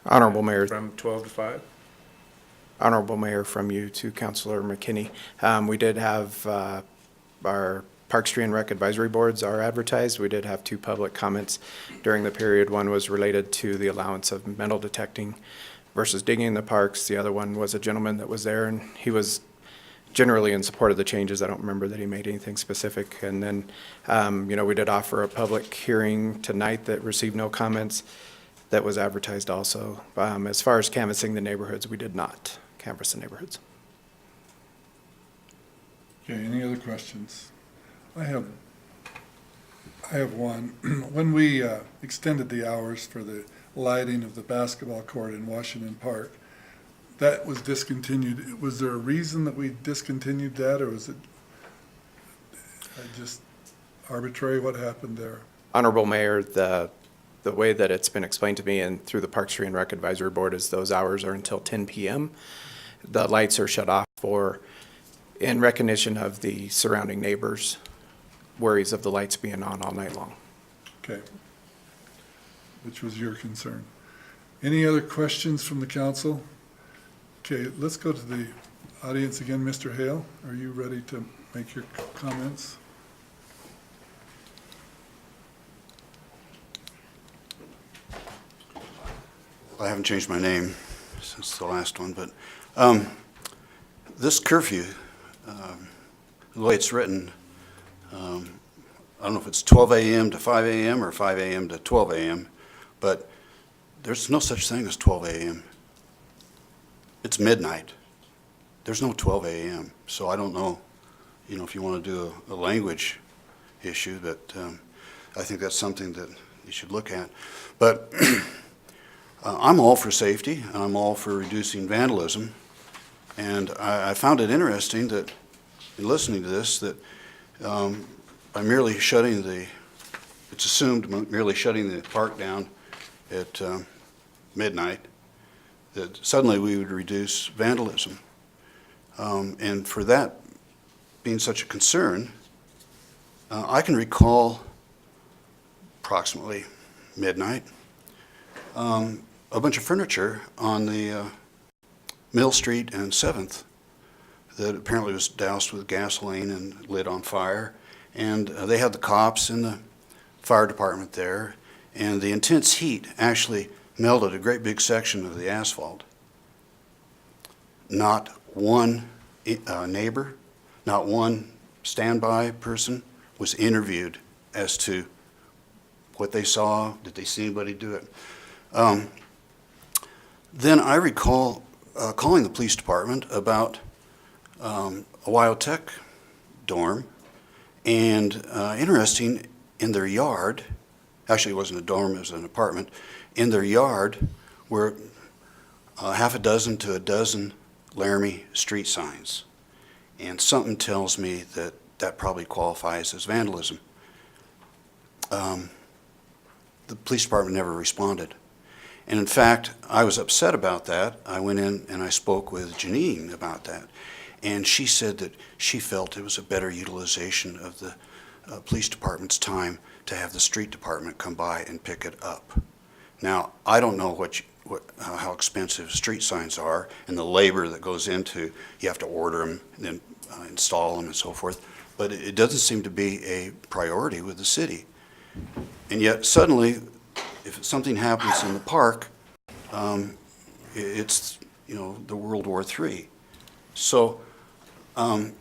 Honorable Mayor, from 12 to 5? Honorable Mayor, from you to Councilor McKinney. We did have our Parks, Tree, and Rec advisory boards are advertised. We did have 2 public comments during the period. One was related to the allowance of metal detecting versus digging in the parks. The other one was a gentleman that was there, and he was generally in support of the changes. I don't remember that he made anything specific. And then, we did offer a public hearing tonight that received no comments. That was advertised also. As far as canvassing the neighborhoods, we did not canvass the neighborhoods. Okay, any other questions? I have one. When we extended the hours for the lighting of the basketball court in Washington Park, that was discontinued. Was there a reason that we discontinued that, or was it just arbitrary? What happened there? Honorable Mayor, the way that it's been explained to me and through the Parks, Tree, and Rec Advisory Board is those hours are until 10 p.m. The lights are shut off in recognition of the surrounding neighbors' worries of the lights being on all night long. Okay. Which was your concern. Any other questions from the council? Okay, let's go to the audience again. Mr. Hale, are you ready to make your comments? I haven't changed my name since the last one, but this curfew, the way it's written, I don't know if it's 12 a.m. to 5 a.m. or 5 a.m. to 12 a.m., but there's no such thing as 12 a.m. It's midnight. There's no 12 a.m., so I don't know, if you want to do a language issue, but I think that's something that you should look at. But I'm all for safety, and I'm all for reducing vandalism, and I found it interesting that, in listening to this, that by merely it's assumed merely shutting the park down at midnight, that suddenly we would reduce vandalism. And for that being such a concern, I can recall approximately midnight, a bunch of furniture on the Mill Street and 7th that apparently was doused with gasoline and lit on fire. And they had the cops and the fire department there, and the intense heat actually melted a great big section of the asphalt. Not one neighbor, not one standby person was interviewed as to what they saw. Did they see anybody do it? Then I recall calling the police department about a Wyotech dorm, and interesting, in their yard, actually it wasn't a dorm, it was an apartment, in their yard were half a dozen to a dozen Laramie street signs. And something tells me that that probably qualifies as vandalism. The police department never responded. And in fact, I was upset about that. I went in and I spoke with Janine about that. And she said that she felt it was a better utilization of the police department's time to have the street department come by and pick it up. Now, I don't know how expensive street signs are and the labor that goes into, you have to order them and then install them and so forth, but it doesn't seem to be a priority with the city. And yet suddenly, if something happens in the park, it's, the World War III. So, I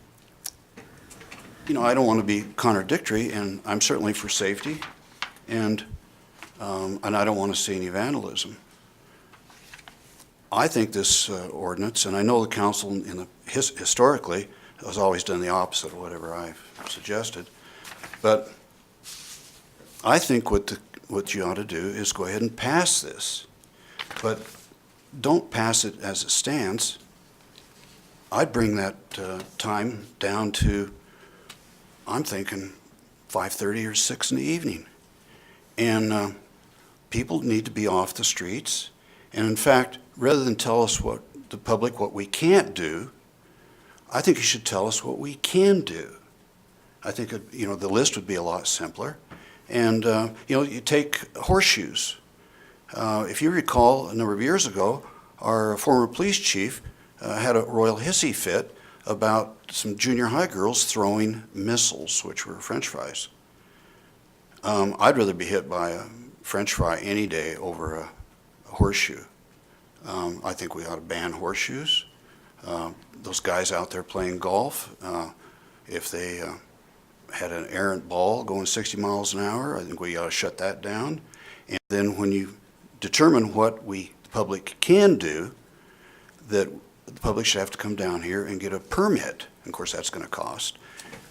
don't want to be contradictory, and I'm certainly for safety, and I don't want to see any vandalism. I think this ordinance, and I know the council historically has always done the opposite of whatever I've suggested, but I think what you ought to do is go ahead and pass this, but don't pass it as it stands. I'd bring that time down to, I'm thinking 5:30 or 6 in the evening. And people need to be off the streets. And in fact, rather than tell us the public what we can't do, I think you should tell us what we can do. I think, the list would be a lot simpler. And, you take horseshoes. If you recall, a number of years ago, our former police chief had a royal hissy fit about some junior high girls throwing missiles, which were French fries. I'd rather be hit by a French fry any day over a horseshoe. I think we ought to ban horseshoes. Those guys out there playing golf, if they had an errant ball going 60 miles an hour, I think we ought to shut that down. And then when you determine what the public can do, that the public should have to come down here and get a permit. Of course, that's going to cost.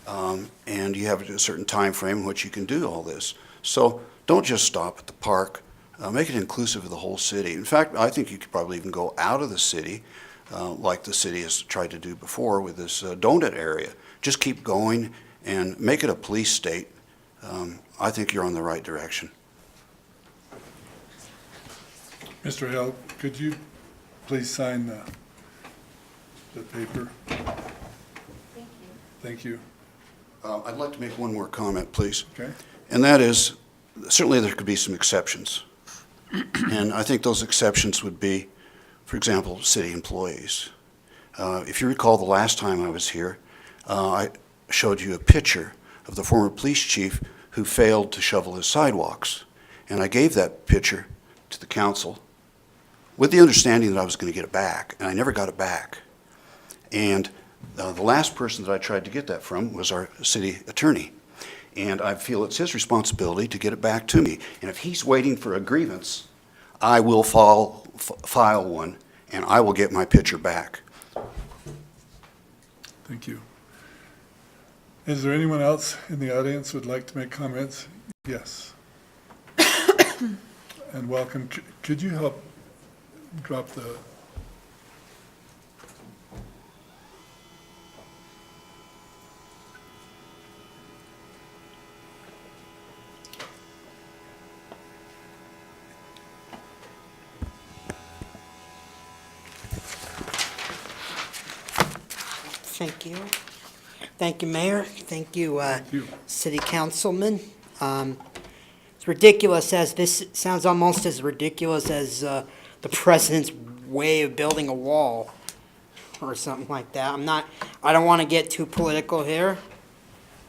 And you have a certain time frame in which you can do all this. So don't just stop at the park. Make it inclusive of the whole city. In fact, I think you could probably even go out of the city, like the city has tried to do before with this donut area. Just keep going and make it a police state. I think you're on the right direction. Mr. Hale, could you please sign the paper? Thank you. I'd like to make one more comment, please. Okay. And that is, certainly there could be some exceptions. And I think those exceptions would be, for example, city employees. If you recall the last time I was here, I showed you a picture of the former police chief who failed to shovel his sidewalks. And I gave that picture to the council with the understanding that I was going to get it back, and I never got it back. And the last person that I tried to get that from was our city attorney. And I feel it's his responsibility to get it back to me. And if he's waiting for a grievance, I will file one, and I will get my picture back. Thank you. Is there anyone else in the audience who would like to make comments? Yes. And welcome. Could you help drop the... Thank you. Thank you, Mayor. Thank you, City Councilman. It's ridiculous this sounds almost as ridiculous as the president's way of building a wall or something like that. I don't want to get too political here.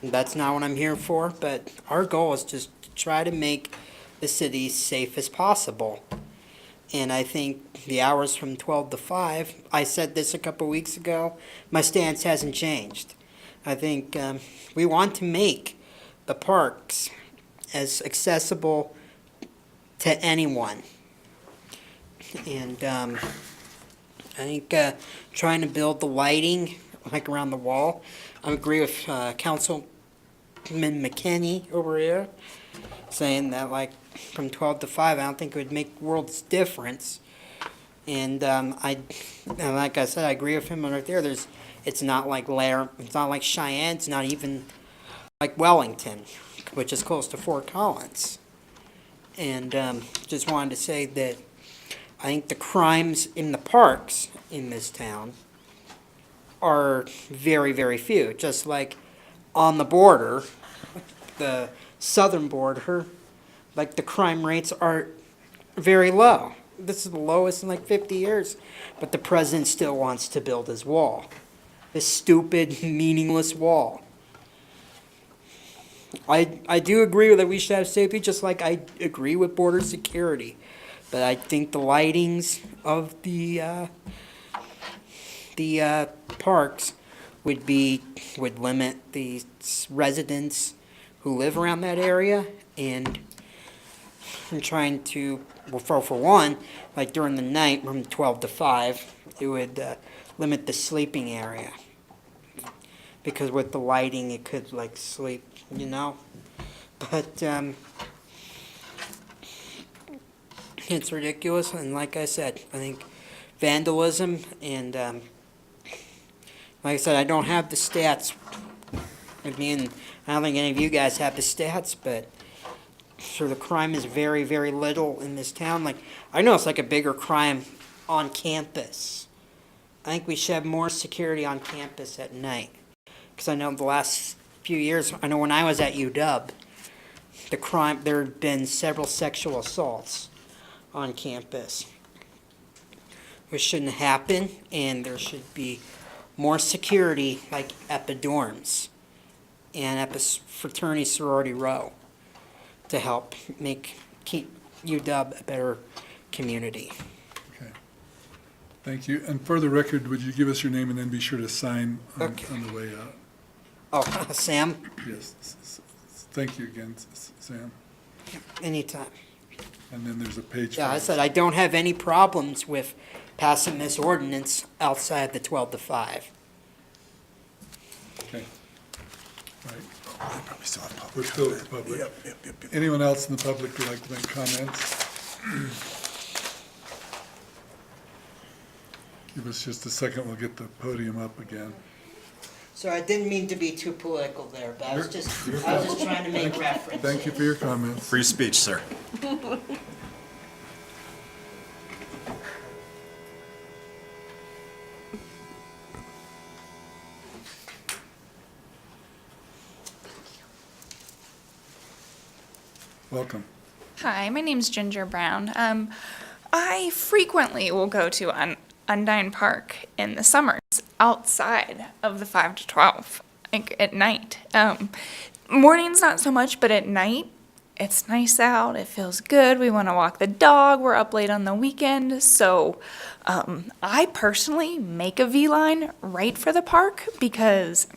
That's not what I'm here for, but our goal is just to try to make the city safe as possible. And I think the hours from 12 to 5, I said this a couple weeks ago, my stance hasn't changed. I think we want to make the parks as accessible to anyone. And I think trying to build the lighting, like around the wall, I agree with Councilman McKinney over here, saying that like from 12 to 5, I don't think it would make world's difference. And like I said, I agree with him right there. It's not like it's not like Cheyenne. It's not even like Wellington, which is close to Fort Collins. And just wanted to say that I think the crimes in the parks in this town are very, very few. Just like on the border, the southern border, like the crime rates are very low. This is the lowest in like 50 years, but the president still wants to build his wall. This stupid, meaningless wall. I do agree that we should have safety, just like I agree with border security. But I think the lightings of the parks would limit the residents who live around that area, and trying to, well, for one, like during the night from 12 to 5, it would limit the sleeping area. Because with the lighting, it could like sleep, you know? But it's ridiculous, and like I said, I think vandalism and, like I said, I don't have the stats with me, and I don't think any of you guys have the stats, but So the crime is very, very little in this town. Like, I know it's like a bigger crime on campus. I think we should have more security on campus at night. Because I know the last few years, I know when I was at UW, there had been several sexual assaults on campus, which shouldn't happen, and there should be more security, like at the dorms and at the fraternity sorority row, to help keep UW a better community. Okay. Thank you. And for the record, would you give us your name and then be sure to sign on the way out? Oh, Sam? Yes. Thank you again, Sam. Anytime. And then there's a page. Yeah, I five. said I don't have any problems with passing this ordinance outside the 12 to 5. Okay. All right. We probably still have public. We're still in public. Yep. Anyone else in the public who'd like to make comments? Give us just a second, we'll get the podium up again. So I didn't mean to be too political there, but I was just trying to make reference. Thank you for your comments. Free speech, sir. Welcome. Hi, my name's Ginger Brown. I frequently will go to Undine Park in the summers outside of the 5 to 12, like at night. Mornings not so much, but at night it's nice out. It feels good. We want to walk the dog. We're up late on the weekend. So I personally make a V-line right for the park because,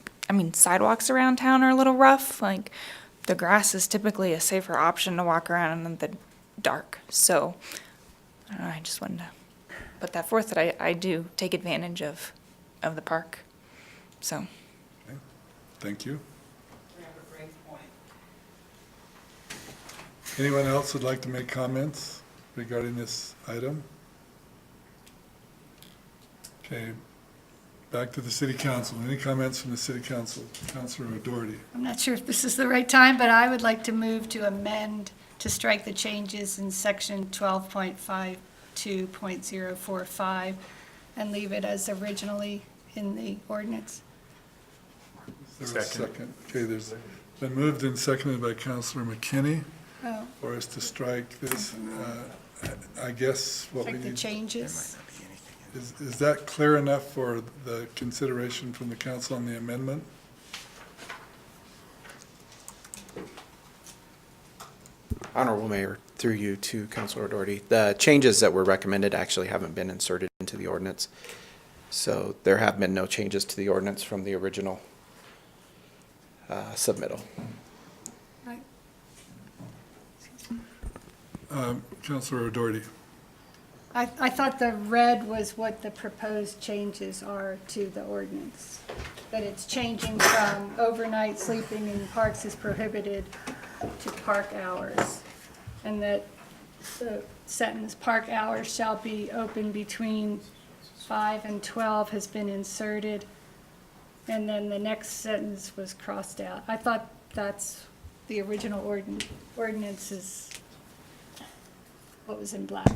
sidewalks around town are a little rough. Like, the grass is typically a safer option to walk around in the dark. So I don't know, I just wanted to put that forth, that I do take advantage of the park. So. Okay. Thank you. Anyone else would like to make comments regarding this item? Okay, back to the city council. Any comments from the city council? Councilor O'Doherty. I'm not sure if this is the right time, but I would like to move to amend to strike the changes in section 12.52.045 and leave it as originally in the ordinance. Is there a second? Okay, there's been moved and seconded by Councilor McKinney Oh, for us to strike this. I guess what we like the need, changes. is that clear enough for the consideration from the council on the amendment? Honorable Mayor, through you to Councilor Doherty, the changes that were recommended actually haven't been inserted into the ordinance. So there have been no changes to the ordinance from the original submittal. Right. Councilor O'Doherty. I thought the red was what the proposed changes are to the ordinance. That it's changing from overnight sleeping in parks is prohibited to park hours. And that the sentence, park hours shall be open between 5 and 12 has been inserted. And then the next sentence was crossed out. I thought that's the original ordinance is what was in black.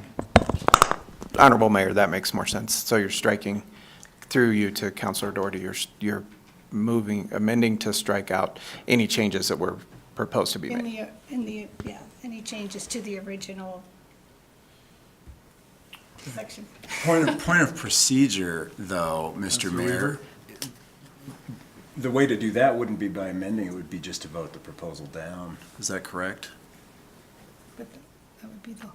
Honorable Mayor, that makes more sense. So you're striking, through you to Councilor Doherty, you're amending to strike out any changes that were proposed to be made. Any changes to the original section. Point of procedure, though, Mr. Mayor, the way to do that wouldn't be by amending, it would be just to vote the proposal down. Is that correct? But that would be the.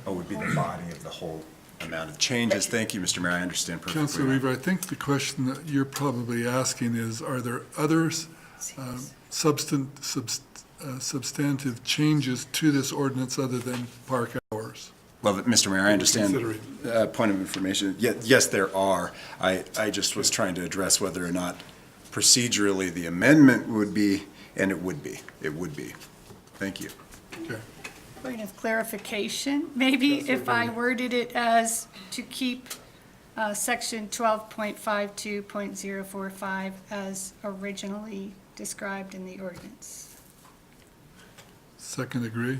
Or would be the body of the whole amount of changes? Thank you, Mr. Mayor, I understand perfectly. Councilor Weaver, I think the question that you're probably asking is, are there others substantive changes to this ordinance other than park hours? Well, Mr. Mayor, I understand. Point of information. Yes, there are. I just was trying to address whether or not procedurally the amendment would be, and it would be. It would be. Thank you. Okay. Point of clarification, maybe if I worded it as to keep section 12.52.045 as originally described in the ordinance. Second agree.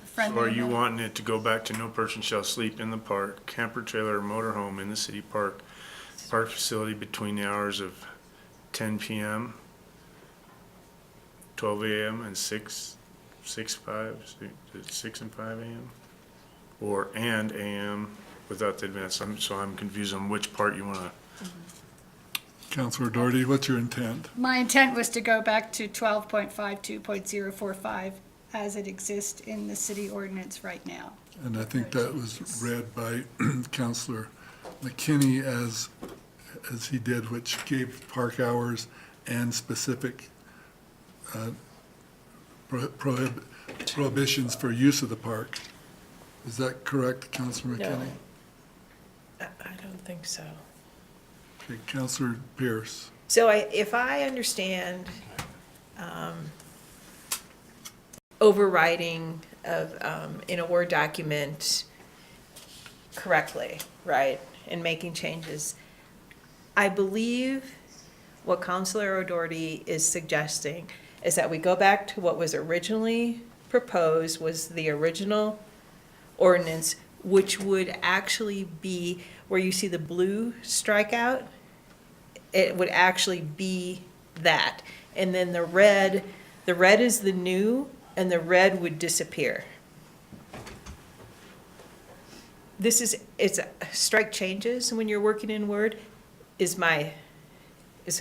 friendly Or are you amendment? wanting it to go back to no person shall sleep in the park, camper, trailer, or motorhome in the city park facility between the hours of 10 p.m., 12 a.m., and 6 and 5 a.m.? Or and a.m. without the advance? So I'm confused on which part you want to. Counselor Doherty, what's your intent? My intent was to go back to 12.52.045 as it exists in the city ordinance right now. And I think that was read by Counselor McKinney as he did, which gave park hours and specific prohibitions for use of the park. Is that correct, Counselor McKinney? I don't think so. Okay, Counselor Pierce. So if I understand overriding of, in a Word document correctly, right, and making changes, I believe what Counselor O'Doherty is suggesting is that we go back to what was originally proposed, was the original ordinance, which would actually be where you see the blue strikeout. It would actually be that. And then the red is the new, and the red would disappear. It's strike changes when you're working in Word is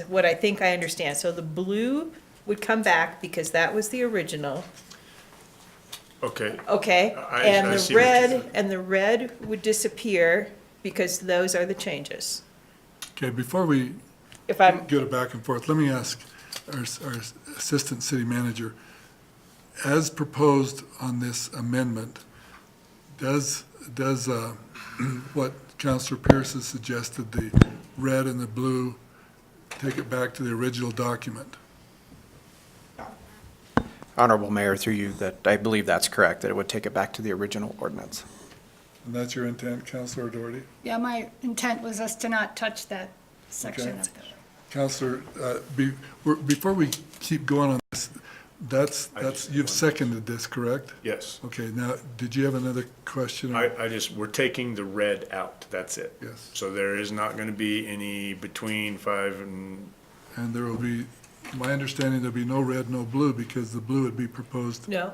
what I think I understand. So the blue would come back because that was the original. Okay. Okay, I and see what you're saying. the red would disappear because those are the changes. Okay, before we If I'm, get it back and forth, let me ask our Assistant City Manager, as proposed on this amendment, does what Councilor Pierce has suggested, the red and the blue, take it back to the original document? Honorable Mayor, through you, that I believe that's correct, that it would take it back to the original ordinance. And that's your intent, Councilor Doherty? Yeah, my intent was us to not touch that section Okay. of the. Counselor, before we keep going on this, you've seconded this, correct? Yes. Okay, now, did you have another question? We're taking the red out, that's it. Yes. So there is not going to be any between 5 and, And there will be, my understanding, there'll be no red, no blue, because the blue would be proposed. no,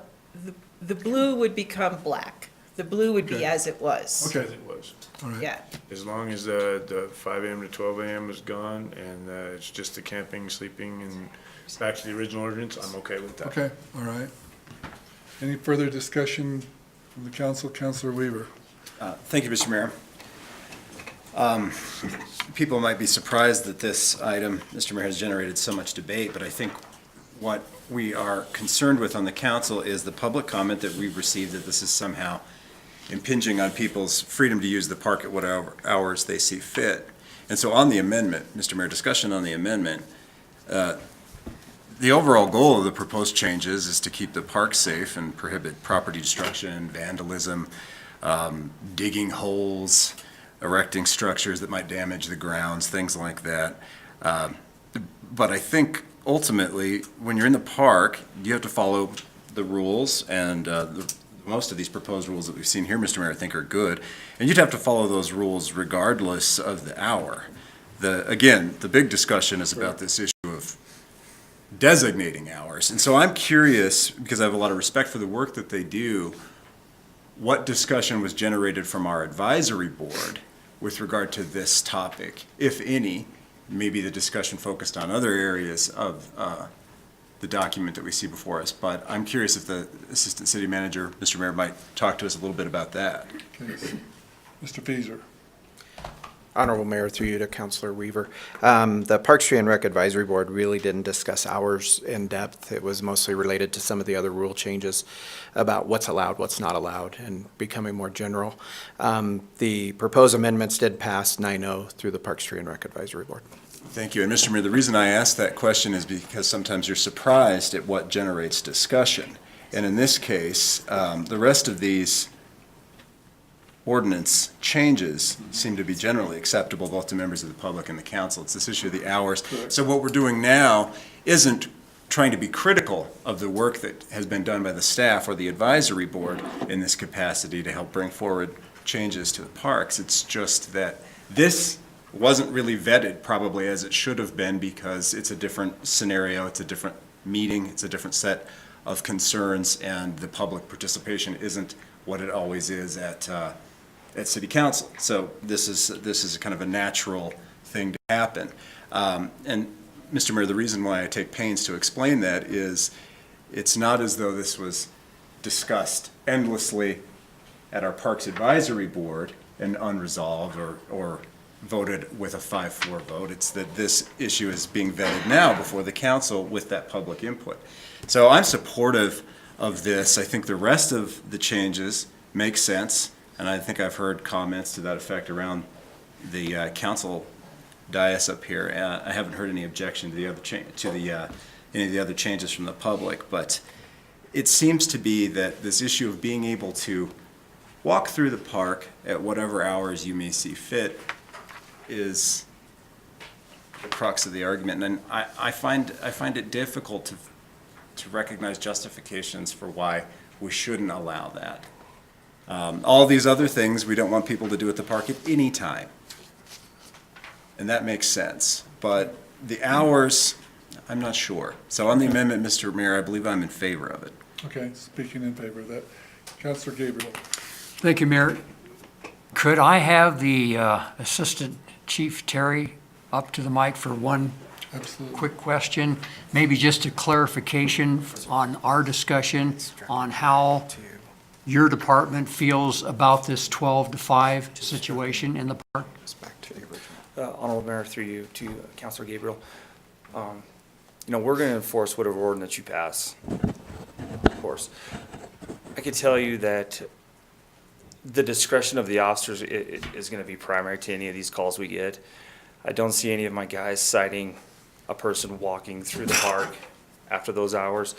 the blue would become black. The blue would be Okay. as it was. Okay. as it was. All right. Yeah, As long as the 5 a.m. to 12 a.m. is gone and it's just the camping, sleeping, and back to the original ordinance, I'm okay with that. Okay, all right. Any further discussion from the council? Councilor Weaver? Thank you, Mr. Mayor. People might be surprised that this item, Mr. Mayor, has generated so much debate, but I think what we are concerned with on the council is the public comment that we've received that this is somehow impinging on people's freedom to use the park at whatever hours they see fit. And so on the amendment, Mr. Mayor, discussion on the amendment, the overall goal of the proposed changes is to keep the park safe and prohibit property destruction, vandalism, digging holes, erecting structures that might damage the grounds, things like that. But I think ultimately, when you're in the park, you have to follow the rules, and most of these proposed rules that we've seen here, Mr. Mayor, I think are good. And you'd have to follow those rules regardless of the hour. Again, the big discussion is about this issue of designating hours. And so I'm curious, because I have a lot of respect for the work that they do, what discussion was generated from our advisory board with regard to this topic, if any. Maybe the discussion focused on other areas of the document that we see before us. But I'm curious if the Assistant City Manager, Mr. Mayor, might talk to us a little bit about that. Okay. Mr. Feaser? Honorable Mayor, through you to Councilor Weaver. The Park Street and Rec Advisory Board really didn't discuss hours in depth. It was mostly related to some of the other rule changes about what's allowed, what's not allowed, and becoming more general. The proposed amendments did pass 9-0 through the Park Street and Rec Advisory Board. Thank you. And Mr. Mayor, the reason I ask that question is because sometimes you're surprised at what generates discussion. And in this case, the rest of these ordinance changes seem to be generally acceptable both to members of the public and the council. It's this issue of the hours. So what we're doing now isn't trying to be critical of the work that has been done by the staff or the advisory board in this capacity to help bring forward changes to the parks. It's just that this wasn't really vetted probably as it should have been, because it's a different scenario, it's a different meeting, it's a different set of concerns, and the public participation isn't what it always is at city council. So this is kind of a natural thing to happen. And Mr. Mayor, the reason why I take pains to explain that is it's not as though this was discussed endlessly at our Parks Advisory Board and unresolved or voted with a 5-4 vote. It's that this issue is being vetted now before the council with that public input. So I'm supportive of this. I think the rest of the changes make sense, and I think I've heard comments to that effect around the council dais up here. I haven't heard any objection to the other any of the other changes from the public, but it seems to be that this issue of being able to walk through the park at whatever hours you may see fit is the crux of the argument, and I find it difficult to recognize justifications for why we shouldn't allow that. All these other things we don't want people to do at the park at any time. And that makes sense. But the hours, I'm not sure. So on the amendment, Mr. Mayor, I believe I'm in favor of it. Okay, speaking in favor of that. Councilor Gabriel. Thank you, Mayor. Could I have the Assistant Chief Terry up to the mic for one quick question? Maybe just a clarification on our discussion on how your department feels about this 12 to 5 situation in the park? Honorable Mayor, through you to Councilor Gabriel. We're going to enforce whatever ordinance you pass, of course. I can tell you that the discretion of the officers is going to be primary to any of these calls we get. I don't see any of my guys citing a person walking through the park after those hours,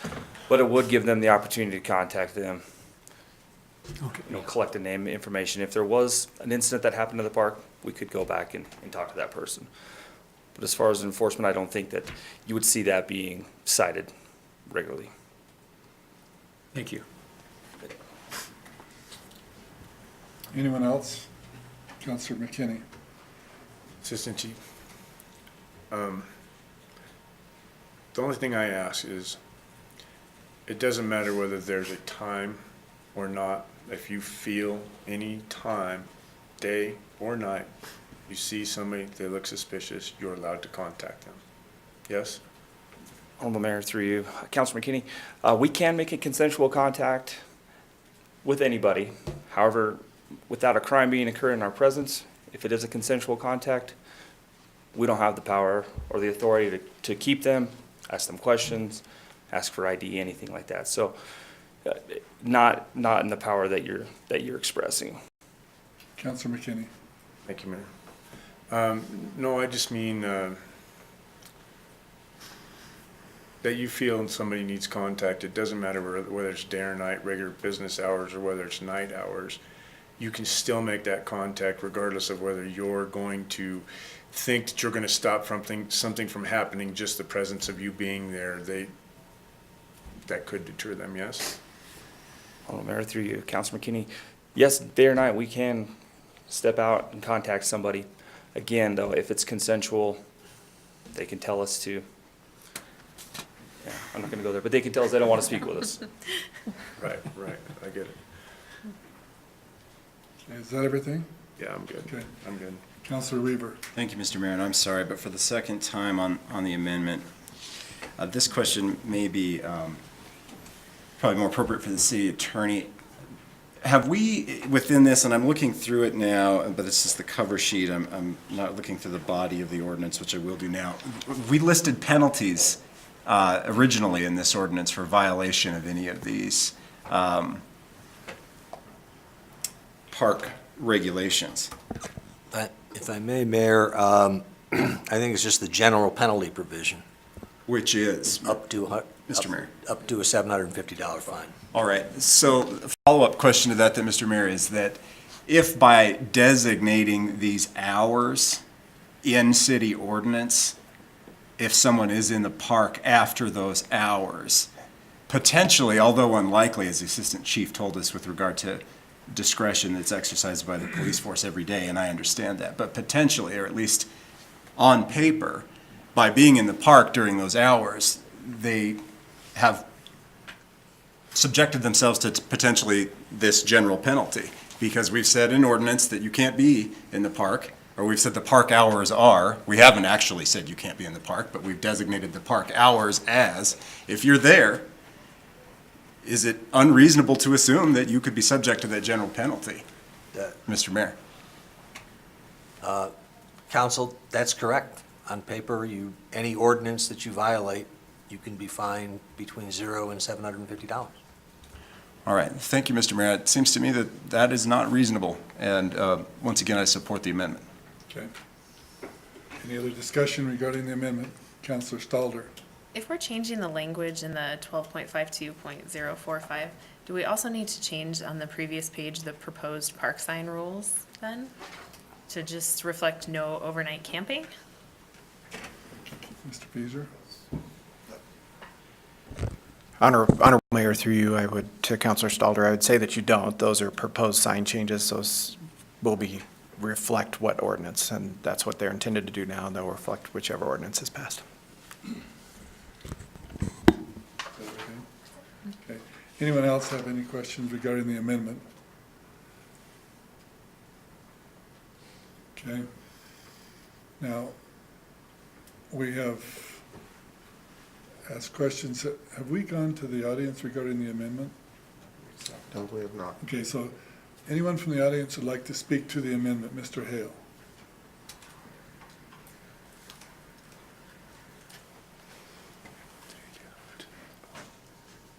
but it would give them the opportunity to contact them. Okay. Collect the name information. If there was an incident that happened in the park, we could go back and talk to that person. But as far as enforcement, I don't think that you would see that being cited regularly. Thank you. Anyone else? Councilor McKinney. Assistant Chief. The only thing I ask is, it doesn't matter whether there's a time or not. If you feel any time, day or night, you see somebody that looks suspicious, you're allowed to contact them. Yes? Honorable Mayor, through you, Councilor McKinney, we can make a consensual contact with anybody. However, without a crime being occurred in our presence, if it is a consensual contact, we don't have the power or the authority to keep them, ask them questions, ask for ID, anything like that. So, not in the power that you're expressing. Councilor McKinney. Thank you, Mayor. No, I just mean that you feel somebody needs contact. It doesn't matter whether it's day or night, regular business hours, or whether it's night hours. You can still make that contact regardless of whether you're going to think that you're going to stop something from happening. Just the presence of you being there, that could deter them. Yes. Honorable Mayor, through you, Councilor McKinney. Yes, day or night, we can step out and contact somebody. Again, though, if it's consensual, they can tell us to. Yeah, I'm not going to go there, but they can tell us they don't want to speak with us. Right. I get it. Okay, is that everything? Yeah, I'm good. Okay. I'm good. Councilor Weaver. Thank you, Mr. Mayor, and I'm sorry, but for the second time on the amendment, this question may be probably more appropriate for the city attorney. Have we, within this, and I'm looking through it now, but this is the cover sheet, I'm not looking through the body of the ordinance, which I will do now. We listed penalties originally in this ordinance for violation of any of these park regulations. If I may, Mayor, I think it's just the general penalty provision. Which is? Up to, Mr. Mayor. Up to a $750 fine. All right, so a follow-up question to that, Mr. Mayor, is that if by designating these hours in city ordinance, if someone is in the park after those hours. Potentially, although unlikely, as the Assistant Chief told us with regard to discretion that's exercised by the police force every day, and I understand that, but potentially, or at least on paper, by being in the park during those hours, they have subjected themselves to potentially this general penalty. Because we've said in ordinance that you can't be in the park, or we've said the park hours are, we haven't actually said you can't be in the park, but we've designated the park hours as, if you're there, is it unreasonable to assume that you could be subject to that general penalty? Mr. Mayor. Council, that's correct. On paper, any ordinance that you violate, you can be fined between $0 and $750. All right, thank you, Mr. Mayor. It seems to me that that is not reasonable, and once again, I support the amendment. Okay. Any other discussion regarding the amendment? Councilor Stalder. If we're changing the language in the 12.52.045, do we also need to change on the previous page the proposed park sign rules then? To just reflect no overnight camping? Mr. Beazer? Honorable Mayor, through you, to Councilor Stalder, I would say that you don't. Those are proposed sign changes. Those will reflect what ordinance, and that's what they're intended to do now, and they'll reflect whichever ordinance is passed. Okay. Anyone else have any questions regarding the amendment? Okay. Now, we have asked questions. Have we gone to the audience regarding the amendment? No, we have not. Okay, so anyone from the audience would like to speak to the amendment? Mr. Hale.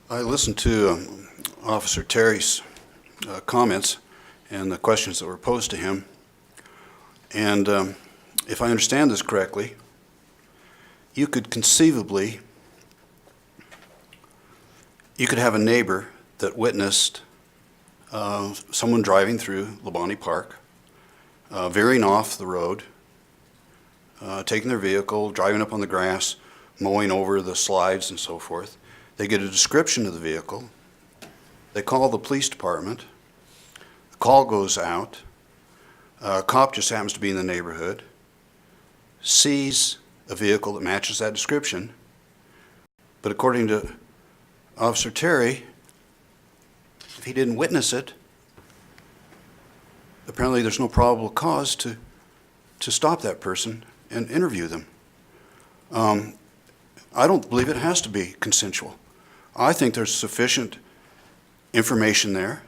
I listened to Officer Terry's comments and the questions that were posed to him. And if I understand this correctly, you could conceivably, you could have a neighbor that witnessed someone driving through Labonte Park, veering off the road, taking their vehicle, driving up on the grass, mowing over the slides and so forth. They get a description of the vehicle. They call the police department. The call goes out. A cop just happens to be in the neighborhood, sees a vehicle that matches that description, but according to Officer Terry, if he didn't witness it, apparently there's no probable cause to stop that person and interview them. I don't believe it has to be consensual. I think there's sufficient information there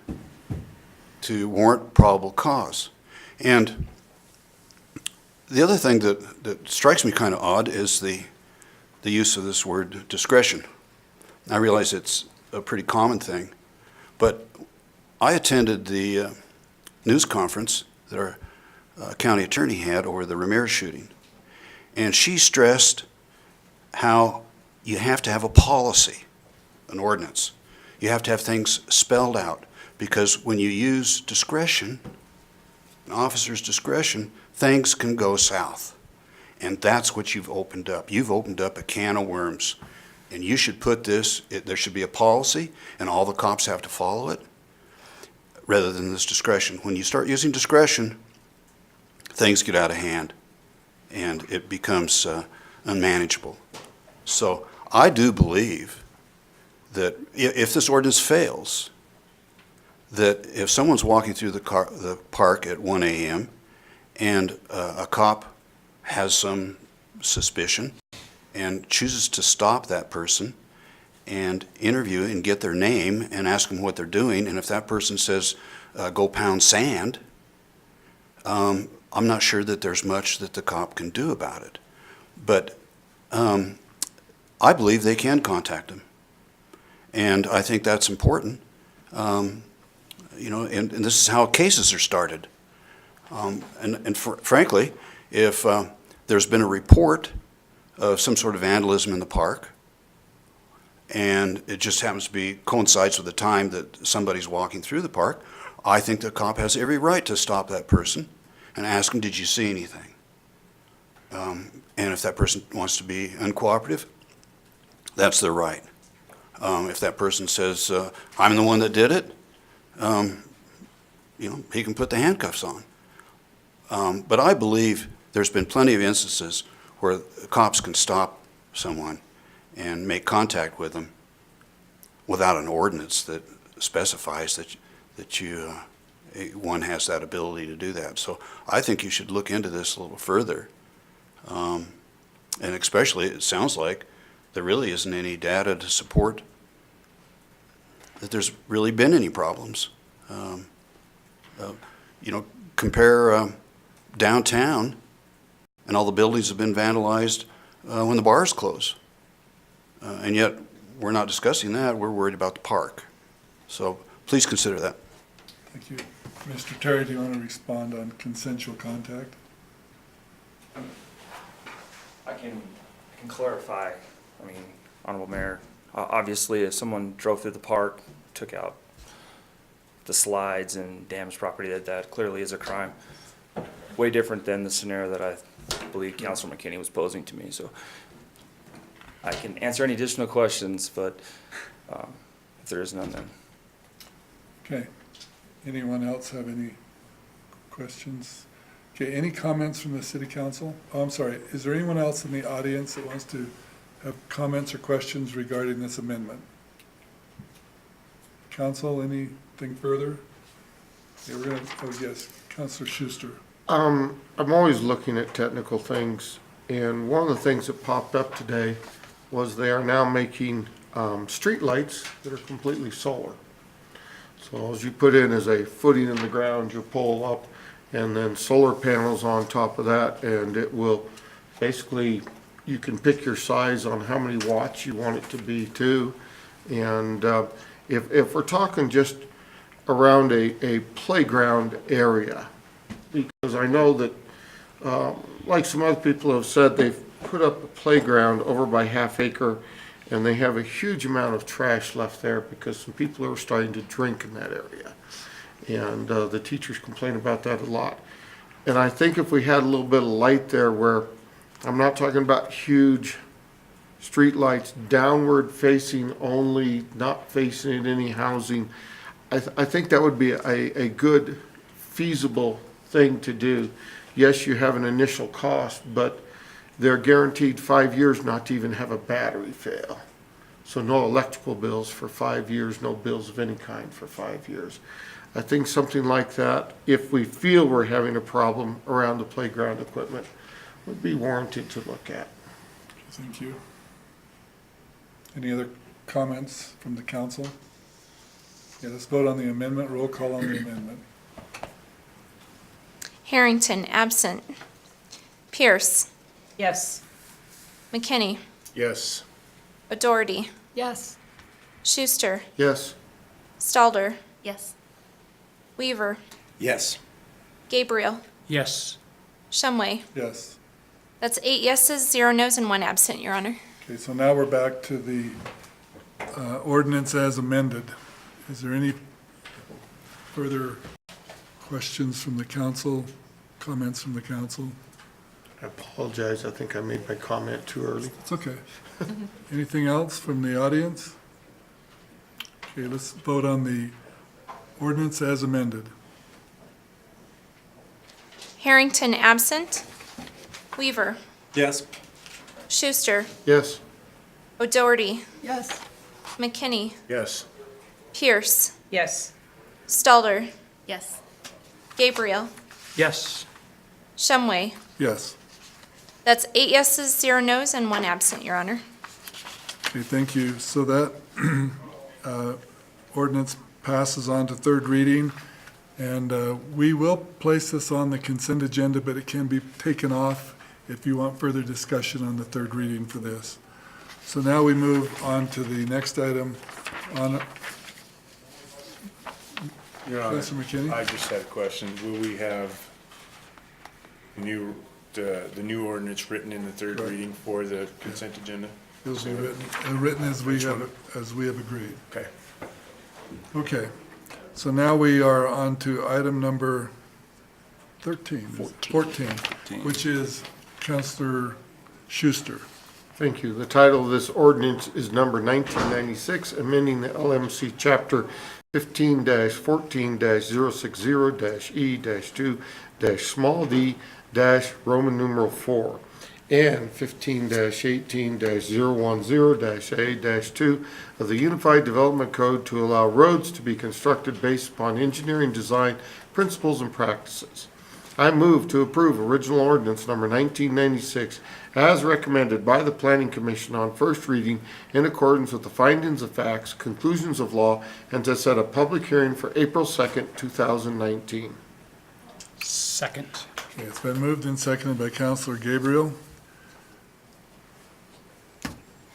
to warrant probable cause. And the other thing that strikes me kind of odd is the use of this word discretion. I realize it's a pretty common thing, but I attended the news conference that our county attorney had over the Ramirez shooting, and she stressed how you have to have a policy, an ordinance. You have to have things spelled out, because when you use discretion, an officer's discretion, things can go south. And that's what you've opened up. You've opened up a can of worms. And you should put this, there should be a policy, and all the cops have to follow it, rather than this discretion. When you start using discretion, things get out of hand, and it becomes unmanageable. So I do believe that if this ordinance fails, that if someone's walking through the park at 1 a.m. and a cop has some suspicion and chooses to stop that person and interview and get their name and ask them what they're doing, and if that person says, go pound sand, I'm not sure that there's much that the cop can do about it. But I believe they can contact them. And I think that's important. You know, and this is how cases are started. Frankly, if there's been a report of some sort of vandalism in the park, and it just happens to coincides with the time that somebody's walking through the park, I think the cop has every right to stop that person and ask him, did you see anything? And if that person wants to be uncooperative, that's their right. If that person says, I'm the one that did it, he can put the handcuffs on. But I believe there's been plenty of instances where cops can stop someone and make contact with them without an ordinance that specifies that one has that ability to do that. So I think you should look into this a little further. And especially, it sounds like there really isn't any data to support that there's really been any problems. Compare downtown, and all the buildings have been vandalized when the bars close. And yet, we're not discussing that. We're worried about the park. So please consider that. Thank you. Mr. Terry, do you want to respond on consensual contact? I can clarify. I mean, Honorable Mayor, obviously, if someone drove through the park, took out the slides and damaged property, that clearly is a crime. Way different than the scenario that I believe Councilor McKinney was posing to me. So I can answer any additional questions, but if there is none, then. Okay. Anyone else have any questions? Okay, any comments from the city council? Oh, I'm sorry, is there anyone else in the audience that wants to have comments or questions regarding this amendment? Council, anything further? Yeah, we're gonna, oh yes, Councilor Schuster. I'm always looking at technical things, and one of the things that popped up today was they are now making streetlights that are completely solar. So as you put in as a footing in the ground, you pull up, and then solar panels on top of that, and it will basically, you can pick your size on how many watts you want it to be too. And if we're talking just around a playground area, because I know that, like some other people have said, they've put up a playground over by Half Acre, and they have a huge amount of trash left there because some people are starting to drink in that area. And the teachers complain about that a lot. And I think if we had a little bit of light there where, I'm not talking about huge street lights, downward facing only, not facing any housing, I think that would be a good feasible thing to do. Yes, you have an initial cost, but they're guaranteed 5 years not to even have a battery fail. So no electrical bills for 5 years, no bills of any kind for 5 years. I think something like that, if we feel we're having a problem around the playground equipment, would be warranted to look at. Thank you. Any other comments from the council? Yeah, let's vote on the amendment. Roll call on the amendment. Harrington, absent. Pierce, Yes. McKinney, Yes. O'Doherty, Yes. Schuster, Yes, Stalder, Yes. Weaver, Yes. Gabriel, Yes. Shumway. Yes. That's 8 yeses, 0 nos, and 1 absent, Your Honor. Okay, so now we're back to the ordinance as amended. Is there any further questions from the council, comments from the council? I apologize, I think I made my comment too early. It's okay. Anything else from the audience? Okay, let's vote on the ordinance as amended. Harrington, absent. Weaver, Yes. Schuster, Yes, O'Doherty, Yes. McKinney, Yes. Pierce, Yes. Stalder, Yes. Gabriel, Yes. Shumway. Yes. That's 8 yeses, 0 nos, and 1 absent, Your Honor. Okay, thank you. So that ordinance passes on to third reading, and we will place this on the consent agenda, but it can be taken off if you want further discussion on the third reading for this. So now we move on to the next item on, Your Honor, Councilor McKinney? I just had a question. Will we have the new ordinance written in the third Right. reading for the consent agenda? It'll be written as we have agreed. Okay. Okay, so now we are on to item number 14, which is Councilor Schuster. Thank you. The title of this ordinance is number 1996, amending the LMC Chapter 15-14-060-E-2- d Roman numeral 4 and 15-18-010-A-2 of the Unified Development Code to allow roads to be constructed based upon engineering design principles and practices. I move to approve original ordinance number 1996 as recommended by the Planning Commission on first reading in accordance with the findings of facts, conclusions of law, and to set a public hearing for April 2nd, 2019. Second. Okay, it's been moved and seconded by Councilor Gabriel.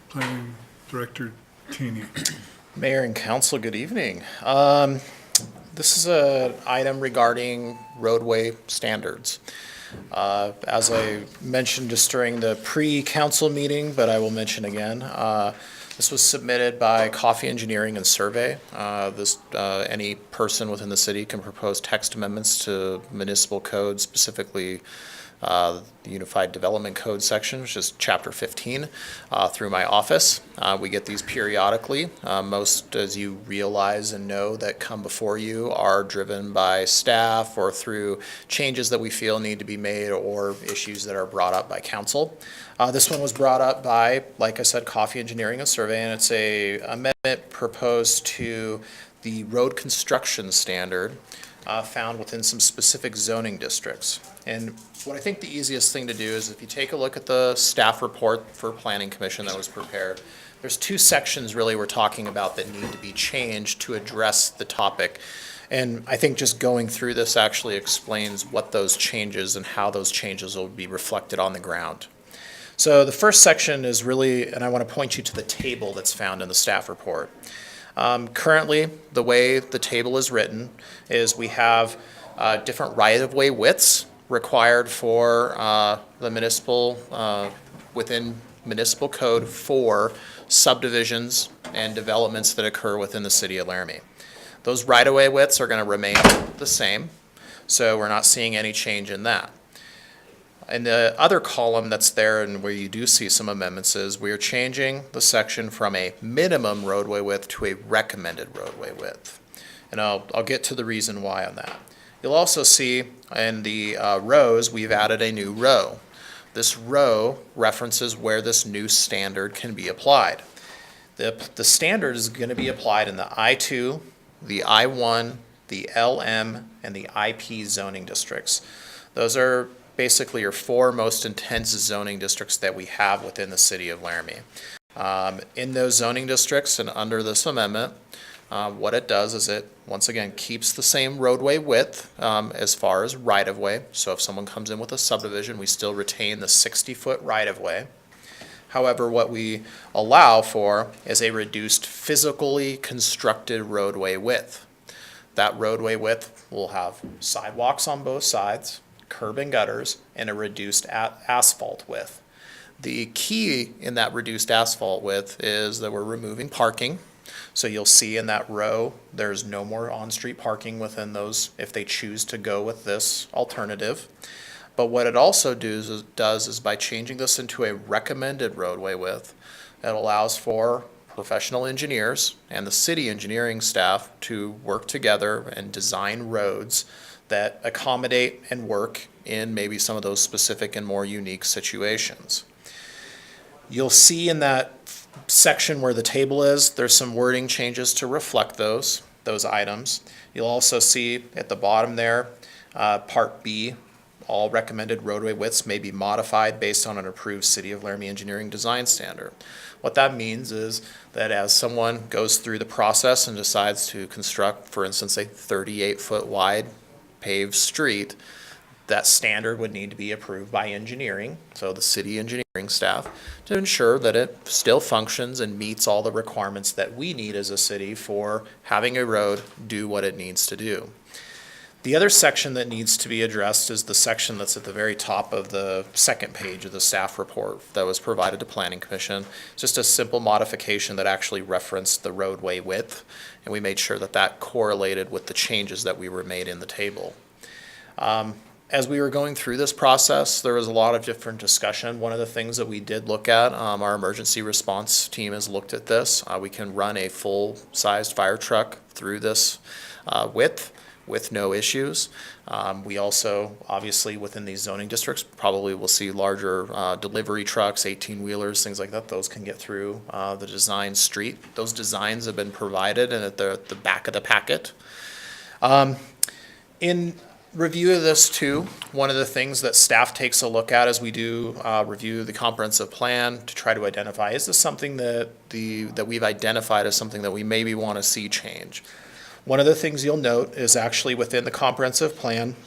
Planning Director Teeny. Mayor and council, good evening. This is an item regarding roadway standards. As I mentioned just during the pre-council meeting, but I will mention again, this was submitted by Coffee Engineering and Survey. Any person within the city can propose text amendments to municipal code, specifically the Unified Development Code section, which is Chapter 15, through my office. We get these periodically. Most, as you realize and know, that come before you are driven by staff or through changes that we feel need to be made or issues that are brought up by council. This one was brought up by, like I said, Coffee Engineering and Survey, and it's a amendment proposed to the road construction standard found within some specific zoning districts. And what I think the easiest thing to do is if you take a look at the staff report for Planning Commission that was prepared, there's two sections really we're talking about that need to be changed to address the topic. And I think just going through this actually explains what those changes and how those changes will be reflected on the ground. So the first section is really, and I want to point you to the table that's found in the staff report. Currently, the way the table is written is we have different right-of-way widths required for the municipal, within municipal code for subdivisions and developments that occur within the city of Laramie. Those right-of-way widths are going to remain the same, so we're not seeing any change in that. And the other column that's there and where you do see some amendments is we are changing the section from a minimum roadway width to a recommended roadway width. And I'll get to the reason why on that. You'll also see in the rows, we've added a new row. This row references where this new standard can be applied. The standard is going to be applied in the I-2, the I-1, the LM, and the IP zoning districts. Those are basically your four most intense zoning districts that we have within the city of Laramie. In those zoning districts and under this amendment, what it does is it, once again, keeps the same roadway width as far as right-of-way. So if someone comes in with a subdivision, we still retain the 60-foot right-of-way. However, what we allow for is a reduced physically constructed roadway width. That roadway width will have sidewalks on both sides, curb and gutters, and a reduced asphalt width. The key in that reduced asphalt width is that we're removing parking. So you'll see in that row, there's no more on-street parking within those if they choose to go with this alternative. But what it also does is by changing this into a recommended roadway width, it allows for professional engineers and the city engineering staff to work together and design roads that accommodate and work in maybe some of those specific and more unique situations. You'll see in that section where the table is, there's some wording changes to reflect those items. You'll also see at the bottom there, Part B, all recommended roadway widths may be modified based on an approved City of Laramie engineering design standard. What that means is that as someone goes through the process and decides to construct, for instance, a 38-foot wide paved street, that standard would need to be approved by engineering, so the city engineering staff, to ensure that it still functions and meets all the requirements that we need as a city for having a road do what it needs to do. The other section that needs to be addressed is the section that's at the very top of the second page of the staff report that was provided to Planning Commission. Just a simple modification that actually referenced the roadway width, and we made sure that that correlated with the changes that we were made in the table. As we were going through this process, there was a lot of different discussion. One of the things that we did look at, our emergency response team has looked at this. We can run a full-sized fire truck through this width with no issues. We also, obviously, within these zoning districts, probably will see larger delivery trucks, 18-wheelers, things like that. Those can get through the design street. Those designs have been provided and at the back of the packet. In review of this too, one of the things that staff takes a look at as we do review the comprehensive plan to try to identify, is this something that we've identified as something that we maybe want to see change? One of the things you'll note is actually within the comprehensive plan,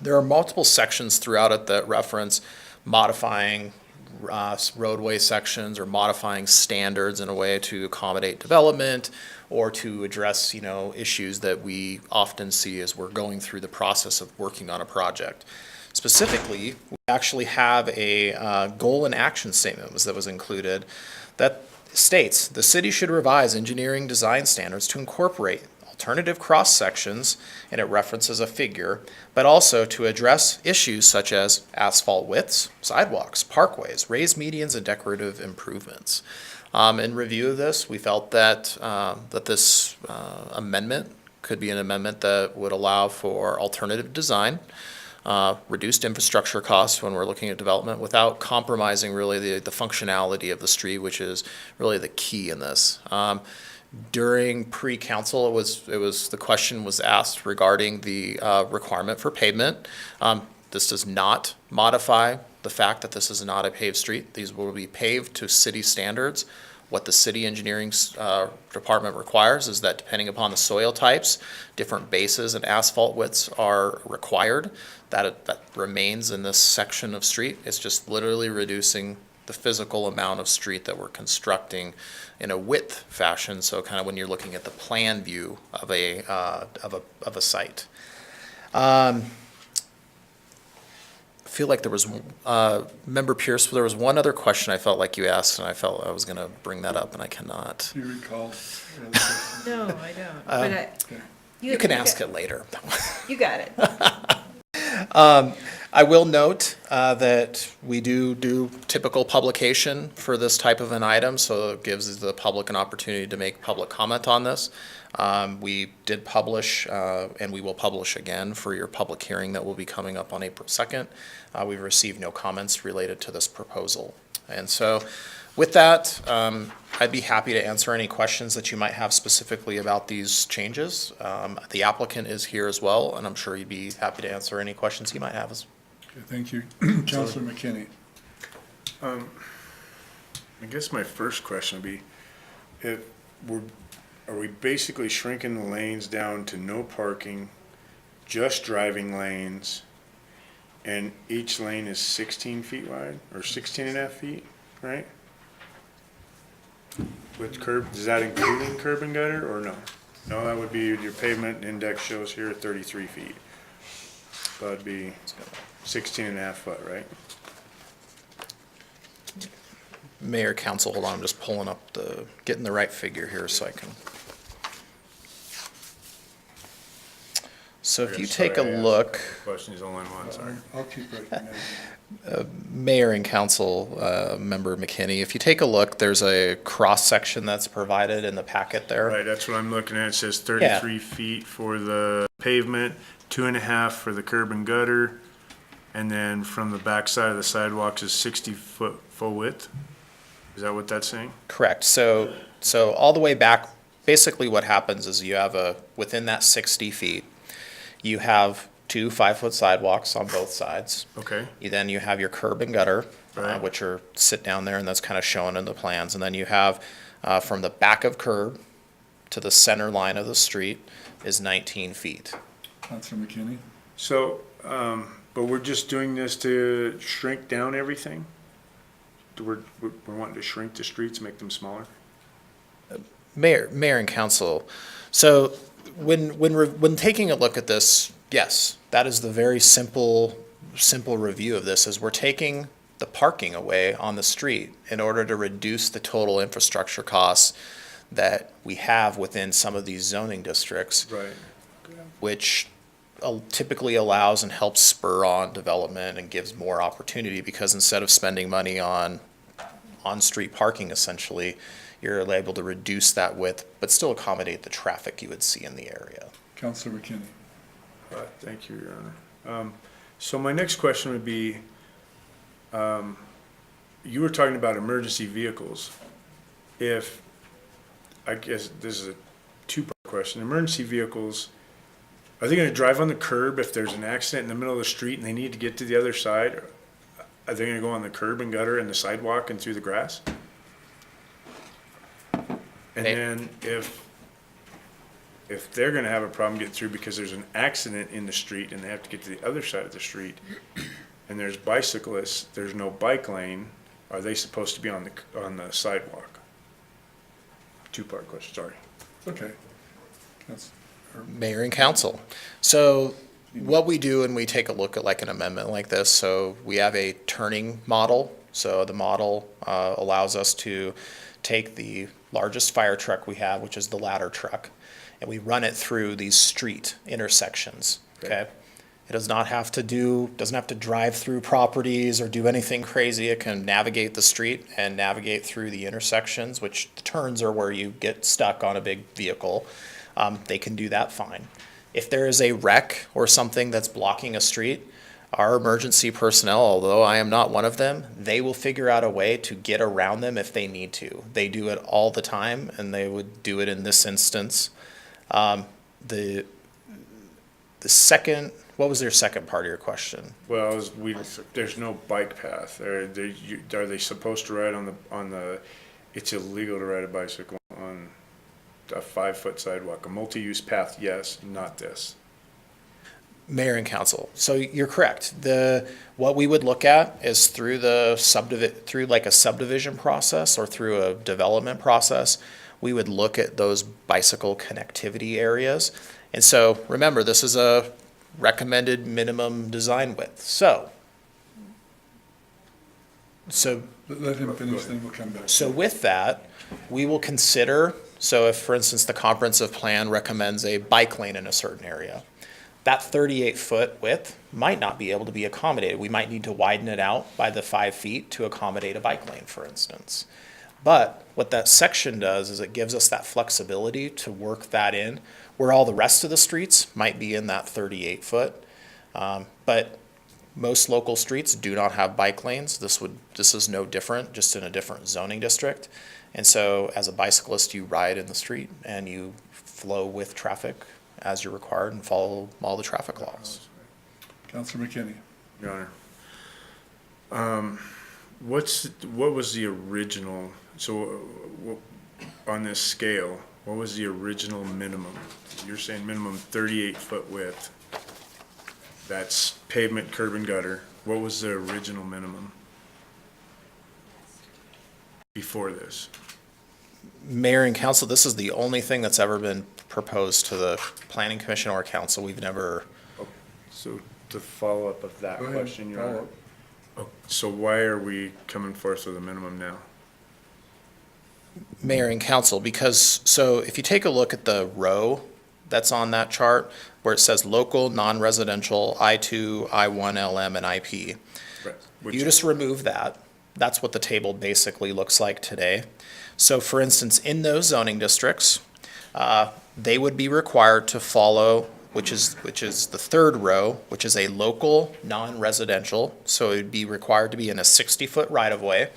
there are multiple sections throughout it that reference modifying roadway sections or modifying standards in a way to accommodate development or to address, issues that we often see as we're going through the process of working on a project. Specifically, we actually have a goal and action statement that was included that states the city should revise engineering design standards to incorporate alternative cross-sections, and it references a figure, but also to address issues such as asphalt widths, sidewalks, parkways, raised medians, and decorative improvements. In review of this, we felt that this amendment could be an amendment that would allow for alternative design, reduced infrastructure costs when we're looking at development without compromising really the functionality of the street, which is really the key in this. During pre-council, the question was asked regarding the requirement for pavement. This does not modify the fact that this is not a paved street. These will be paved to city standards. What the city engineering department requires is that depending upon the soil types, different bases and asphalt widths are required. That remains in this section of street. It's just literally reducing the physical amount of street that we're constructing in a width fashion. So kind of when you're looking at the plan view of a site. I feel like there was, Member Pierce, there was one other question I felt like you asked, and I felt I was going to bring that up, and I cannot. Do you recall? No, I don't. But you can ask it later. You got it. I will note that we do typical publication for this type of an item, so it gives the public an opportunity to make public comment on this. We did publish, and we will publish again for your public hearing that will be coming up on April 2nd. We've received no comments related to this proposal. And so with that, I'd be happy to answer any questions that you might have specifically about these changes. The applicant is here as well, and I'm sure he'd be happy to answer any questions he might have. Okay, thank you. Councilor McKinney. I guess my first question would be, are we basically shrinking the lanes down to no parking, just driving lanes, and each lane is 16 feet wide, or 16 and a half feet, right? With curb, is that including curb and gutter, or no? No, that would be, your pavement index shows here 33 feet. So that'd be 16 and a half foot, right? Mayor, council, hold on, I'm just pulling up getting the right figure here so I can. So if you take a look. Questions only one, sorry. I'll keep recognizing. Mayor and council member McKinney, if you take a look, there's a cross-section that's provided in the packet there. Right, that's what I'm looking at. It says 33 feet for the pavement, 2.5 for the curb and gutter, and then from the back side of the sidewalks is 60-foot full width? Is that what that's saying? Correct. So all the way back, basically what happens is you have within that 60 feet, you have 2 5-foot sidewalks on both sides. Okay. Then you have your curb and gutter, Right. which are sit down there, and that's kind of shown in the plans. And then you have from the back of curb to the center line of the street is 19 feet. Councilor McKinney. So, but we're just doing this to shrink down everything? We're wanting to shrink the streets, make them smaller? Mayor and council, so when taking a look at this, yes, that is the very simple review of this, is we're taking the parking away on the street in order to reduce the total infrastructure costs that we have within some of these zoning districts. Right. Which typically allows and helps spur on development and gives more opportunity, because instead of spending money on on-street parking, essentially, you're able to reduce that width, but still accommodate the traffic you would see in the area. Councilor McKinney. Thank you, Your Honor. So my next question would be, you were talking about emergency vehicles. I guess this is a two-part question. Emergency vehicles, are they going to drive on the curb if there's an accident in the middle of the street and they need to get to the other side? Are they going to go on the curb and gutter and the sidewalk and through the grass? And then if they're going to have a problem getting through because there's an accident in the street and they have to get to the other side of the street, and there's bicyclists, there's no bike lane, are they supposed to be on the sidewalk? Two-part question, sorry. Okay. Mayor and council. So what we do when we take a look at like an amendment like this, so we have a turning model. So the model allows us to take the largest fire truck we have, which is the ladder truck, and we run it through these street intersections, okay? It doesn't have to drive through properties or do anything crazy. It can navigate the street and navigate through the intersections, which the turns are where you get stuck on a big vehicle. They can do that fine. If there is a wreck or something that's blocking a street, our emergency personnel, although I am not one of them, they will figure out a way to get around them if they need to. They do it all the time, and they would do it in this instance. The second, what was your second part of your question? Well, there's no bike path. Are they supposed to ride on the, it's illegal to ride a bicycle on a 5-foot sidewalk. A multi-use path, yes, not this. Mayor and council. So you're correct. What we would look at is through like a subdivision process or through a development process, we would look at those bicycle connectivity areas. And so remember, this is a recommended minimum design width. So Let him finish, then we'll come back. So with that, we will consider, so if, for instance, the comprehensive plan recommends a bike lane in a certain area, that 38-foot width might not be able to be accommodated. We might need to widen it out by the 5 feet to accommodate a bike lane, for instance. But what that section does is it gives us that flexibility to work that in, where all the rest of the streets might be in that 38-foot. But most local streets do not have bike lanes. This is no different, just in a different zoning district. And so as a bicyclist, you ride in the street and you flow with traffic as you're required and follow all the traffic laws. Councilor McKinney. Your Honor. What was the original, so on this scale, what was the original minimum? You're saying minimum 38-foot width. That's pavement, curb, and gutter. What was the original minimum before this? Mayor and council, this is the only thing that's ever been proposed to the planning commission or council. We've never. So to follow up of that Go ahead, question, Your follow Honor. So why are we coming forth with a minimum now? Mayor and council, because, so if you take a look at the row that's on that chart, where it says local, non-residential, I2, I1, LM, and IP. Right. You just remove that. That's what the table basically looks like today. So for instance, in those zoning districts, they would be required to follow, which is the third row, which is a local, non-residential. So it would be required to be in a 60-foot right-of-way,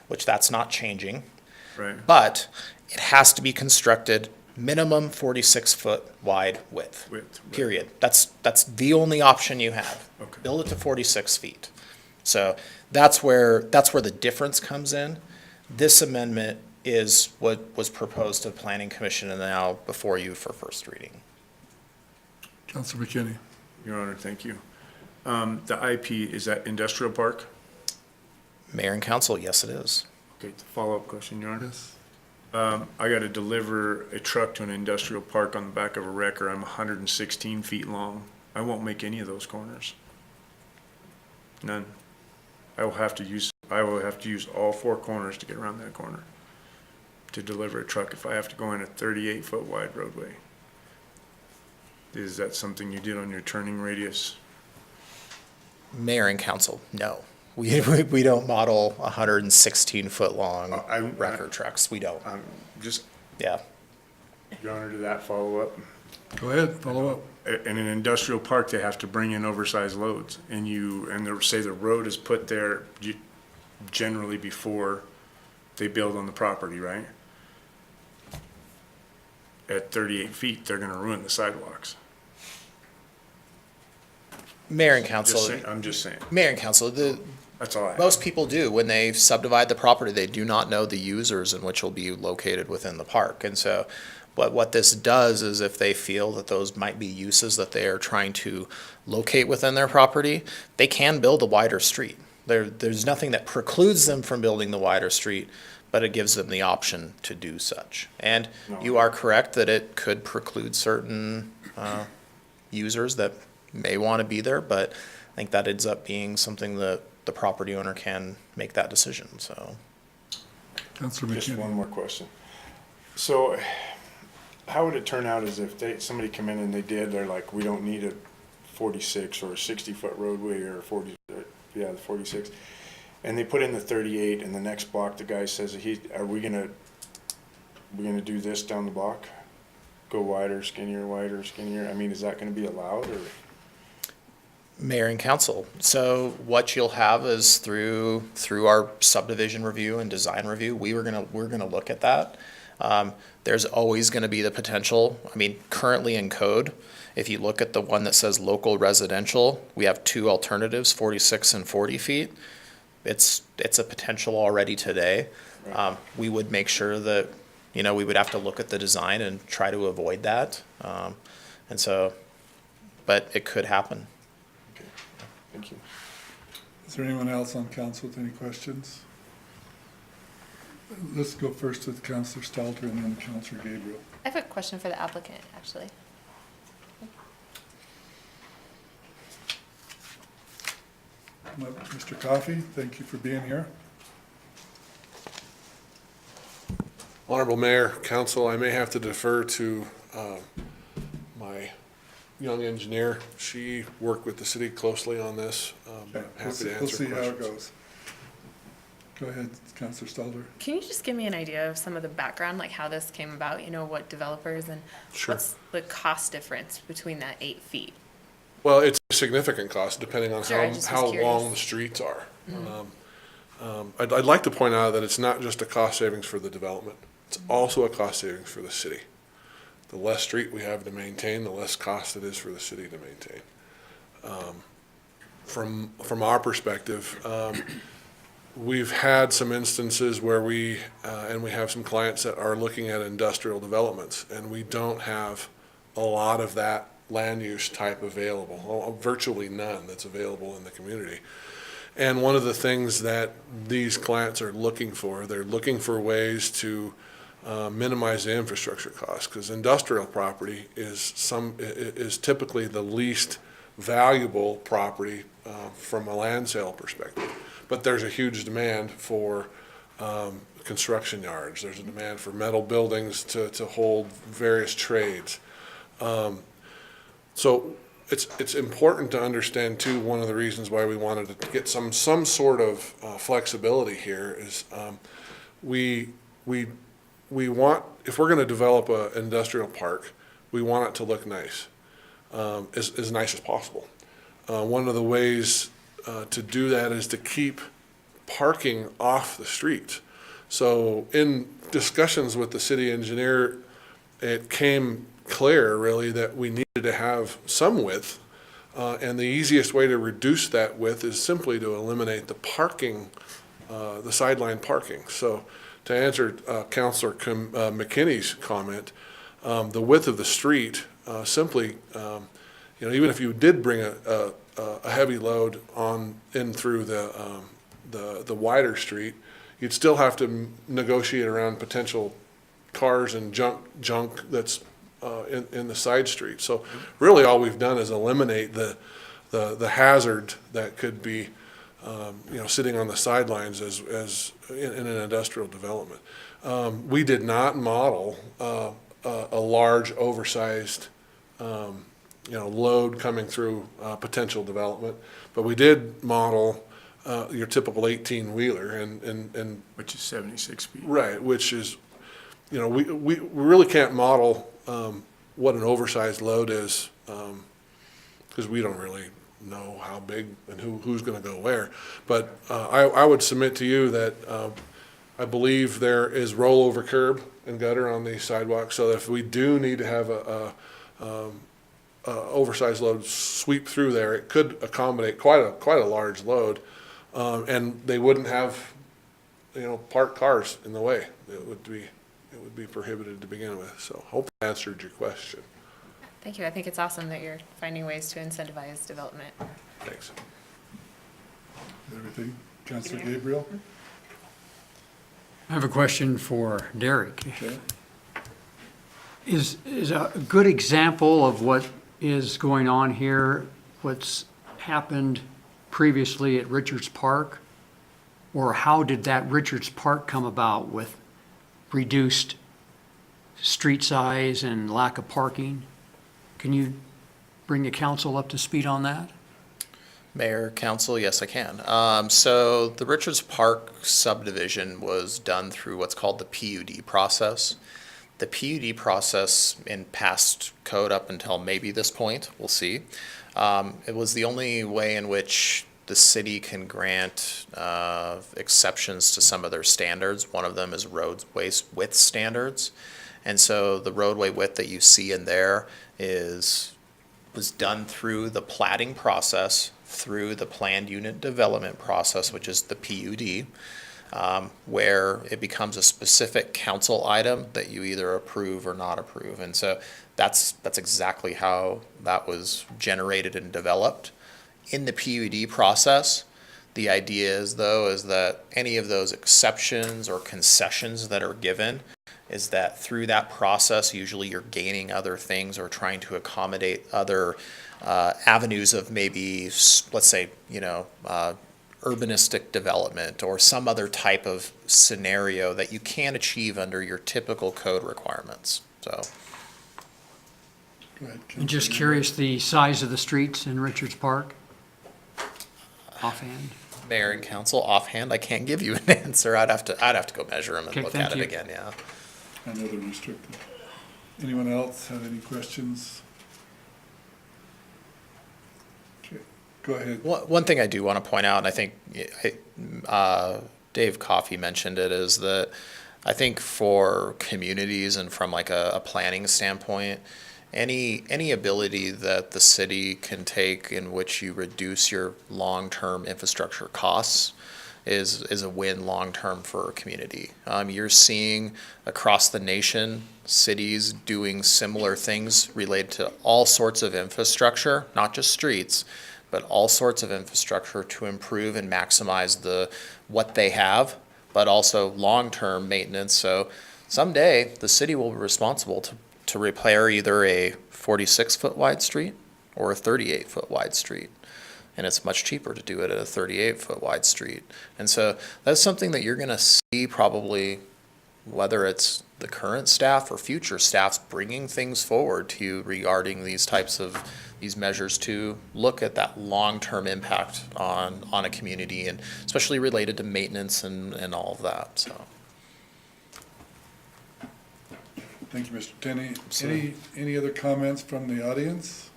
which that's not changing. Right. But it has to be constructed minimum 46-foot wide width. Right. Period. That's the only option you have. Okay. Build it to 46 feet. So that's where the difference comes in. This amendment is what was proposed to the Planning Commission and now before you for first reading. Councilor McKinney. Your Honor, thank you. The IP, is that industrial park? Mayor and council, yes, it is. Okay, follow-up question, Your Honor. Yes. I got to deliver a truck to an industrial park on the back of a wrecker. I'm 116 feet long. I won't make any of those corners. None. I will have to use all 4 corners to get around that corner to deliver a truck if I have to go in a 38-foot wide roadway. Is that something you did on your turning radius? Mayor and council, no. We don't model 116-foot long wrecker trucks. We don't. Just, Yeah. Your Honor, to that follow-up. Go ahead, follow up. In an industrial park, they have to bring in oversized loads, and say the road is put there generally before they build on the property, right? At 38 feet, they're gonna ruin the sidewalks. Mayor and council. I'm just saying. Mayor and council, That's all I have. most people do, when they subdivide the property, they do not know the users in which will be located within the park. And so what this does is if they feel that those might be uses that they are trying to locate within their property, they can build a wider street. There's nothing that precludes them from building the wider street, but it gives them the option to do such. And you are correct that it could preclude certain users that may want to be there, but I think that ends up being something that the property owner can make that decision, so. Councilor Just McKinney. one more question. So how would it turn out as if somebody come in and they're like, we don't need a 46 or a 60-foot roadway or 46, and they put in the 38, and the next block, the guy says, are we gonna do this down the block? Go wider, skinnier, wider, skinnier? I mean, is that gonna be allowed, or? Mayor and council, so what you'll have is through our subdivision review and design review, we're gonna look at that. There's always gonna be the potential, I mean, currently in code, if you look at the one that says local residential, we have two alternatives, 46 and 40 feet. It's a potential already today. We would make sure that, we would have to look at the design and try to avoid that. And so, but it could happen. Okay, thank you. Is there anyone else on council with any questions? Let's go first with Councilor Stalter and then Councilor Gabriel. I have a question for the applicant, actually. Mr. Coffey, thank you for being here. Honorable Mayor, Council, I may have to defer to my young engineer. She worked with the city closely on this. But I'm happy to answer questions. We'll see how it goes. Go ahead, Councilor Stalter. Can you just give me an idea of some of the background, like how this came about, what developers and Sure. what's the cost difference between that 8 feet? Well, it's a significant cost depending on Sure, I just was how curious. long the streets are. I'd like to point out that it's not just a cost savings for the development. It's also a cost savings for the city. The less street we have to maintain, the less cost it is for the city to maintain. From our perspective, we've had some instances where and we have some clients that are looking at industrial developments, and we don't have a lot of that land use type available, virtually none that's available in the community. And one of the things that these clients are looking for, they're looking for ways to minimize the infrastructure costs, because industrial property is typically the least valuable property from a land sale perspective. But there's a huge demand for construction yards. There's a demand for metal buildings to hold various trades. So it's important to understand too, one of the reasons why we wanted to get some sort of flexibility here is we want, if we're gonna develop an industrial park, we want it to look nice, as nice as possible. One of the ways to do that is to keep parking off the street. So in discussions with the city engineer, it came clear really that we needed to have some width, and the easiest way to reduce that width is simply to eliminate the parking, the sideline parking. So to answer Councilor McKinney's comment, the width of the street simply, even if you did bring a heavy load in through the wider street, you'd still have to negotiate around potential cars and junk that's in the side street. So really all we've done is eliminate the hazard that could be sitting on the sidelines as in an industrial development. We did not model a large oversized load coming through potential development. But we did model your typical 18-wheeler and. Which is 76 feet. Right, which is, we really can't model what an oversized load is because we don't really know how big and who's going to go where. But I would submit to you that I believe there is rollover curb and gutter on these sidewalks, so that if we do need to have a oversized load sweep through there, it could accommodate quite a large load, and they wouldn't have parked cars in the way. It would be prohibited to begin with. So hope I answered your question. Thank you. I think it's awesome that you're finding ways to incentivize development. Thanks. Everything, Councilor Gabriel? I have a question for Derek. Okay. Is a good example of what is going on here, what's happened previously at Richards Park? Or how did that Richards Park come about with reduced street size and lack of parking? Can you bring the council up to speed on that? Mayor, council, yes, I can. So the Richards Park subdivision was done through what's called the PUD process. The PUD process in past code up until maybe this point, we'll see, it was the only way in which the city can grant exceptions to some of their standards. One of them is roadway width standards. And so the roadway width that you see in there was done through the platting process, through the planned unit development process, which is the PUD, where it becomes a specific council item that you either approve or not approve. And so that's exactly how that was generated and developed. In the PUD process, the idea is that any of those exceptions or concessions that are given is that through that process, usually you're gaining other things or trying to accommodate other avenues of maybe, let's say, urbanistic development or some other type of scenario that you can't achieve under your typical code requirements. So. I'm just curious, the size of the streets in Richards Park? Offhand? Mayor and council, offhand, I can't give you an answer. I'd have to go measure them and Okay, look thank at you. it again, yeah. I know they're restricted. Anyone else have any questions? Okay, go ahead. One thing I do want to point out, and I think Dave Coffey mentioned it, is that I think for communities and from like a planning standpoint, any ability that the city can take in which you reduce your long-term infrastructure costs is a win long-term for a community. You're seeing across the nation cities doing similar things related to all sorts of infrastructure, not just streets, but all sorts of infrastructure to improve and maximize what they have, but also long-term maintenance. So someday the city will be responsible to repair either a 46-foot wide street or a 38-foot wide street. And it's much cheaper to do it at a 38-foot wide street. And so that's something that you're going to see probably, whether it's the current staff or future staffs bringing things forward to you regarding these types of these measures to look at that long-term impact on a community, and especially related to maintenance and all of that. So. Thank you, Mr. Tenney. Any other comments from the audience?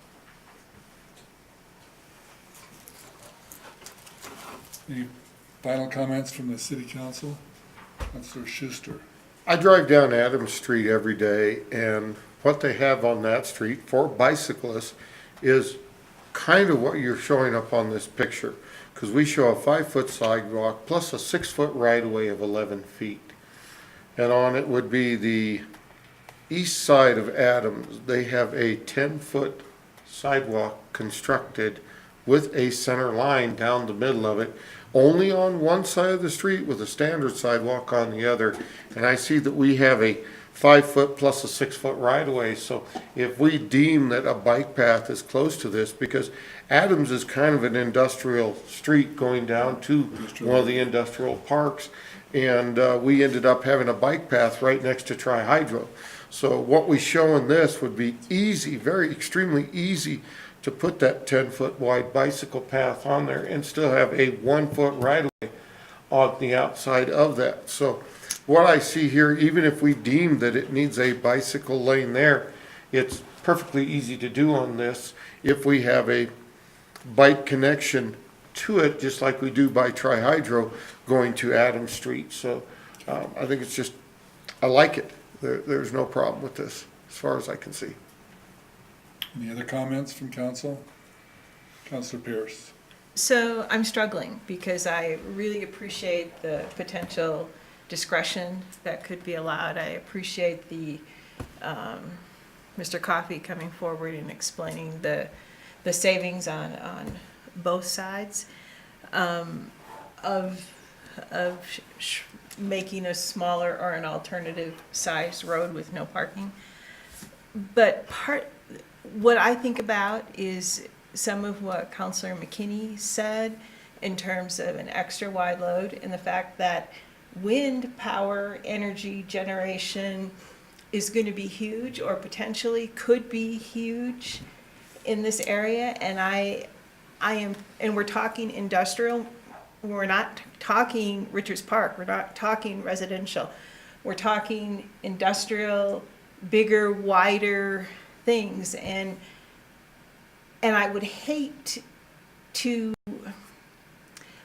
Any final comments from the city council? Councilor Schuster. I drive down Adams Street every day, and what they have on that street for bicyclists is kind of what you're showing up on this picture, because we show a 5-foot sidewalk plus a 6-foot right-of-way of 11 feet. And on it would be the east side of Adams. They have a 10-foot sidewalk constructed with a center line down the middle of it, only on one side of the street with a standard sidewalk on the other. And I see that we have a 5-foot plus a 6-foot right-of-way. So if we deem that a bike path is close to this, because Adams is kind of an industrial street going down to one of the industrial parks, and we ended up having a bike path right next to Tri-Hydro. So what we show in this would be easy, very extremely easy to put that 10-foot wide bicycle path on there and still have a 1-foot right-of-way on the outside of that. So what I see here, even if we deem that it needs a bicycle lane there, it's perfectly easy to do on this if we have a bike connection to it, just like we do by Tri-Hydro going to Adams Street. So I think it's just, I like it. There's no problem with this, as far as I can see. Any other comments from council? Councilor Pierce. So I'm struggling because I really appreciate the potential discretion that could be allowed. I appreciate the Mr. Coffey coming forward and explaining the savings on both sides of making a smaller or an alternative sized road with no parking. But what I think about is some of what Councilor McKinney said in terms of an extra wide load and the fact that wind power energy generation is going to be huge or potentially could be huge in this area. And and we're talking industrial. We're not talking Richards Park. We're not talking residential. We're talking industrial, bigger, wider things. And I would hate to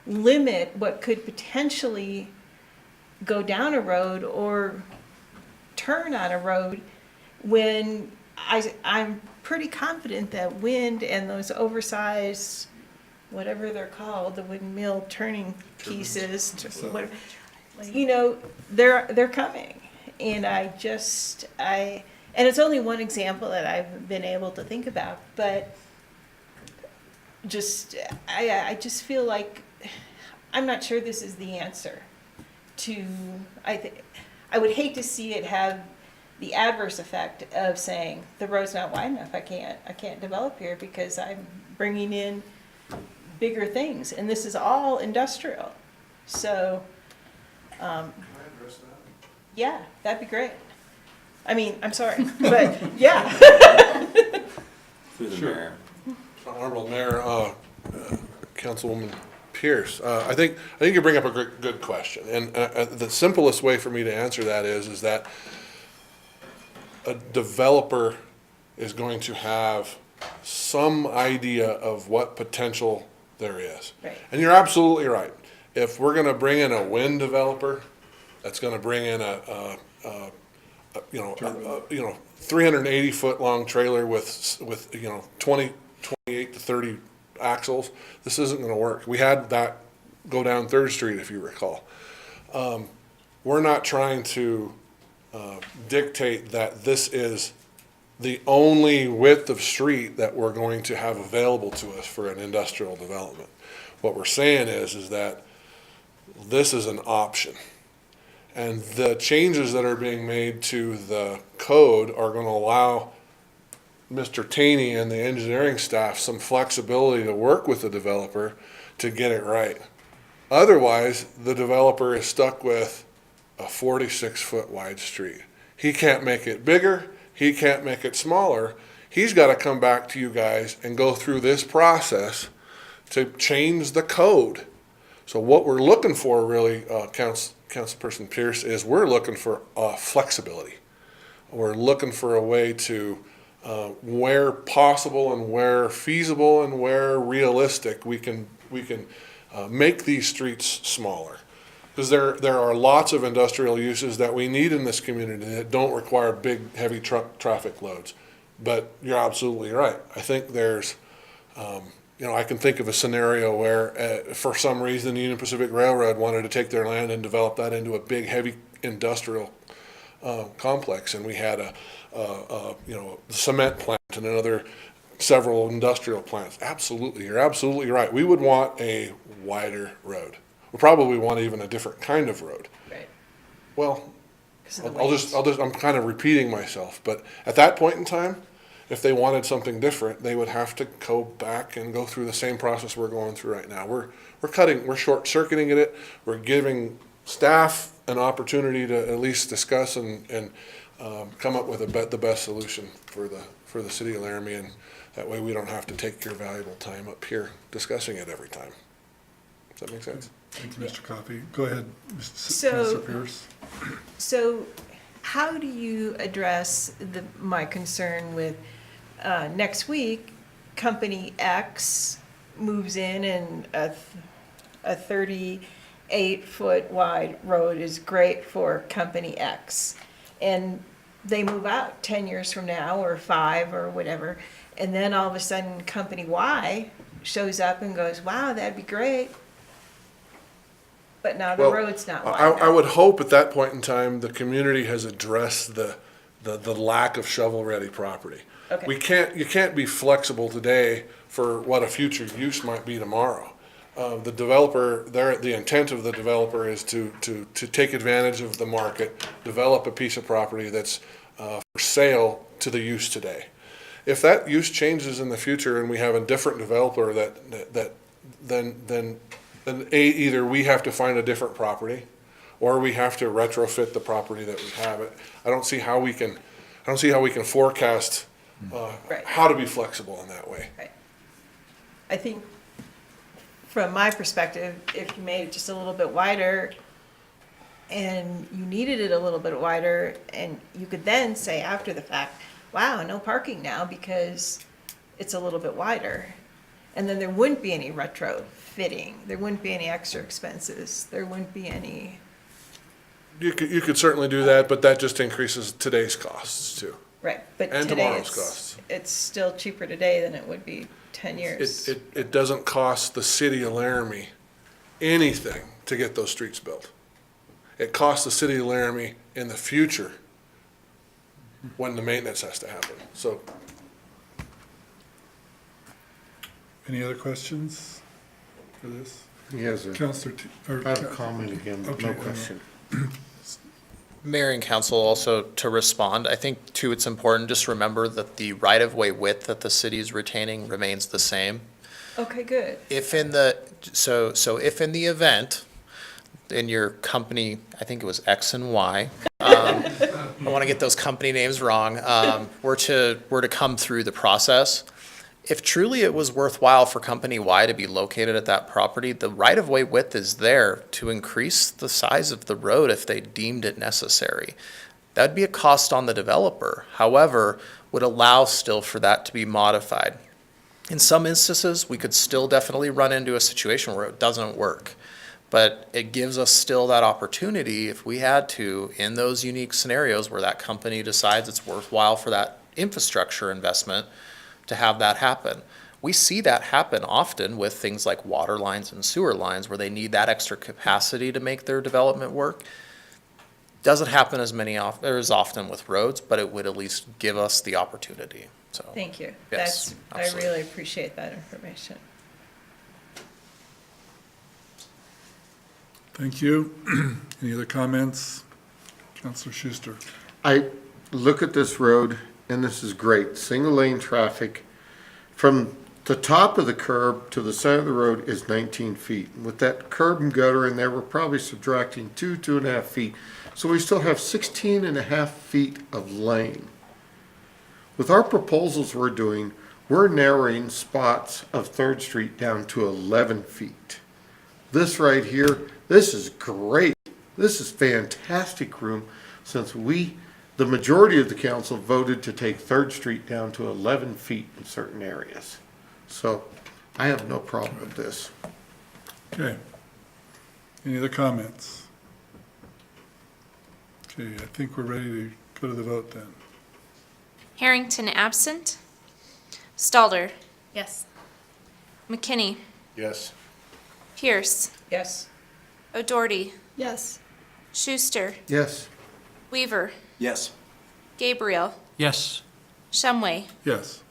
limit what could potentially go down a road or turn on a road when I'm pretty confident that wind and those oversized, whatever they're called, the windmill turning pieces, whatever, you know, they're coming. And and it's only one example that I've been able to think about, but I just feel like I'm not sure this is the answer to, I would hate to see it have the adverse effect of saying the road's not wide enough, I can't develop here because I'm bringing in bigger things, and this is all industrial. So, yeah, that'd be great. I mean, I'm sorry, but yeah. Through the mayor. Honorable Mayor, Councilwoman Pierce, I think you bring up a good question, and the simplest way for me to answer that is that a developer is going to have some idea of what potential there is. Right. And you're absolutely right. If we're going to bring in a wind developer, that's going to bring in a 380-foot long trailer with 28 to 30 axles, this isn't going to work. We had that go down 3rd Street, if you recall. We're not trying to dictate that this is the only width of street that we're going to have available to us for an industrial development. What we're saying is that this is an option. And the changes that are being made to the code are going to allow Mr. Taney and the engineering staff some flexibility to work with the developer to get it right. Otherwise, the developer is stuck with a 46-foot wide street. He can't make it bigger. He can't make it smaller. He's got to come back to you guys and go through this process to change the code. So what we're looking for really, Councilperson Pierce, is we're looking for flexibility. We're looking for a way to, where possible and where feasible and where realistic, we can make these streets smaller. Because there are lots of industrial uses that we need in this community that don't require big, heavy traffic loads. But you're absolutely right. I think there's, I can think of a scenario where, for some reason, the Union Pacific Railroad wanted to take their land and develop that into a big, heavy industrial complex, and we had a cement plant and several industrial plants. Absolutely, you're absolutely right. We would want a wider road. We probably want even a different kind of road. Right. Well, I'm kind of repeating myself, but at that point in time, if they wanted something different, they would have to go back and go through the same process we're going through right now. We're short-circuiting it. We're giving staff an opportunity to at least discuss and come up with the best solution for the city of Laramie, and that way we don't have to take your valuable time up here discussing it every time. Does that make sense? Thank you, Mr. Coffey. Go ahead, So- Councilor Pierce. So how do you address my concern with, next week, Company X moves in and a 38-foot wide road is great for Company X. And they move out 10 years from now, or 5, or whatever, and then all of a sudden, Company Y shows up and goes, wow, that'd be great. But now the Well, road's not wide I enough. would hope at that point in time, the community has addressed the lack of shovel-ready property. Okay. You can't be flexible today for what a future use might be tomorrow. The developer, the intent of the developer is to take advantage of the market, develop a piece of property that's for sale to the use today. If that use changes in the future and we have a different developer then either we have to find a different property, or we have to retrofit the property that we have. I don't see how we can forecast Right. how to be flexible in that way. Right. I think, from my perspective, if you made it just a little bit wider and you needed it a little bit wider, and you could then say after the fact, wow, no parking now because it's a little bit wider. And then there wouldn't be any retrofitting, there wouldn't be any extra expenses, there wouldn't be any, You could certainly do that, but that just increases today's costs too. right, but And today tomorrow's costs. it's still cheaper today than it would be 10 years. It doesn't cost the city of Laramie anything to get those streets built. It costs the city of Laramie in the future when the maintenance has to happen. So Any other questions for this? He has Councilor, I have a comment again, but no Okay, question. Mayor and council, also to respond, I think too, it's important, just remember that the right-of-way width that the city is retaining remains the same. Okay, good. If in the, so if in the event, in your company, I think it was X and Y, I want to get those company names wrong, were to come through the process, if truly it was worthwhile for Company Y to be located at that property, the right-of-way width is there to increase the size of the road if they deemed it necessary. That'd be a cost on the developer, however, would allow still for that to be modified. In some instances, we could still definitely run into a situation where it doesn't work. But it gives us still that opportunity, if we had to, in those unique scenarios where that company decides it's worthwhile for that infrastructure investment, to have that happen. We see that happen often with things like water lines and sewer lines where they need that extra capacity to make their development work. Doesn't happen as often with roads, but it would at least give us the opportunity, so. Thank you. Yes, I absolutely. really appreciate that information. Thank you. Any other comments? Councilor Schuster. I look at this road, and this is great, single lane traffic. From the top of the curb to the side of the road is 19 feet. With that curb and gutter in there, we're probably subtracting 2.5 feet. So we still have 16.5 feet of lane. With our proposals we're doing, we're narrowing spots of 3rd Street down to 11 feet. This right here, this is great. This is fantastic room, since the majority of the council voted to take 3rd Street down to 11 feet in certain areas. So I have no problem with this. Okay. Any other comments? Okay, I think we're ready to go to the vote then. Harrington absent. Stalder. Yes. McKinney. yes. Pierce. Yes. O'Doherty. Yes. Schuster. Yes. Weaver. Yes. Gabriel. Yes. Shumway. Yes.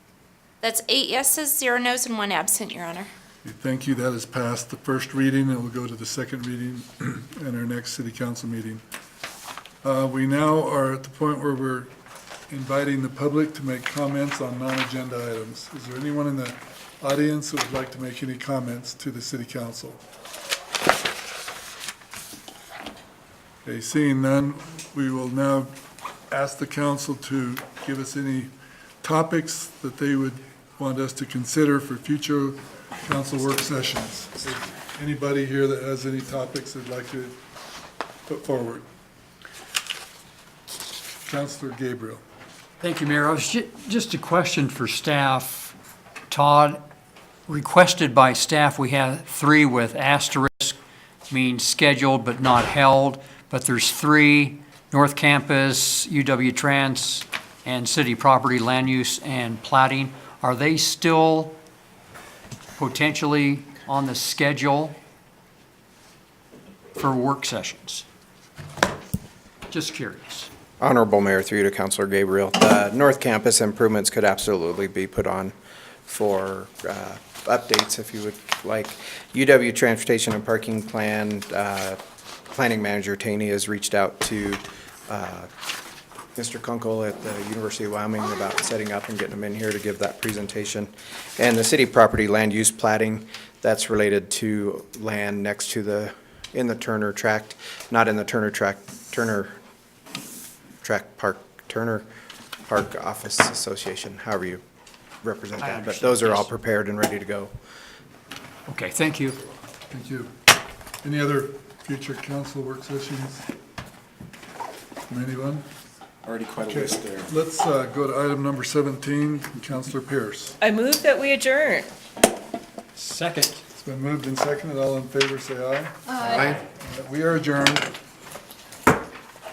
That's 8 yeses, 0 nos, and 1 absent, Your Honor. Okay, thank you. That has passed the first reading, and we'll go to the second reading in our next city council meeting. We now are at the point where we're inviting the public to make comments on non-agenda items. Is there anyone in the audience who would like to make any comments to the city council? Okay, seeing none, we will now ask the council to give us any topics that they would want us to consider for future council work sessions. Anybody here that has any topics they'd like to put forward? Councilor Gabriel. Thank you, Mayor. I was just a question for staff. Todd, requested by staff, we have 3 with asterisk, means scheduled but not held, but there's 3, North Campus, UW Trans, and city property land use and plating. Are they still potentially on the schedule for work sessions? Just curious. Honorable Mayor, through you to Councilor Gabriel, the North Campus improvements could absolutely be put on for updates if you would like. UW Transportation and Parking Plan, Planning Manager Taney has reached out to Mr. Kunkel at the University of Wyoming about setting up and getting him in here to give that presentation. And the city property land use plating, that's related to land next to in the Turner Tract, not in the Turner Park Office Association, however you represent that. But those are all prepared and ready to go. Okay, thank you. Thank you. Any other future council work sessions from anyone? Already quite a Okay, list there. let's go to item number 17, Councilor Pierce. I move that we adjourn. Second. It's been moved and seconded. All in favor, say aye. Aye. We are adjourned.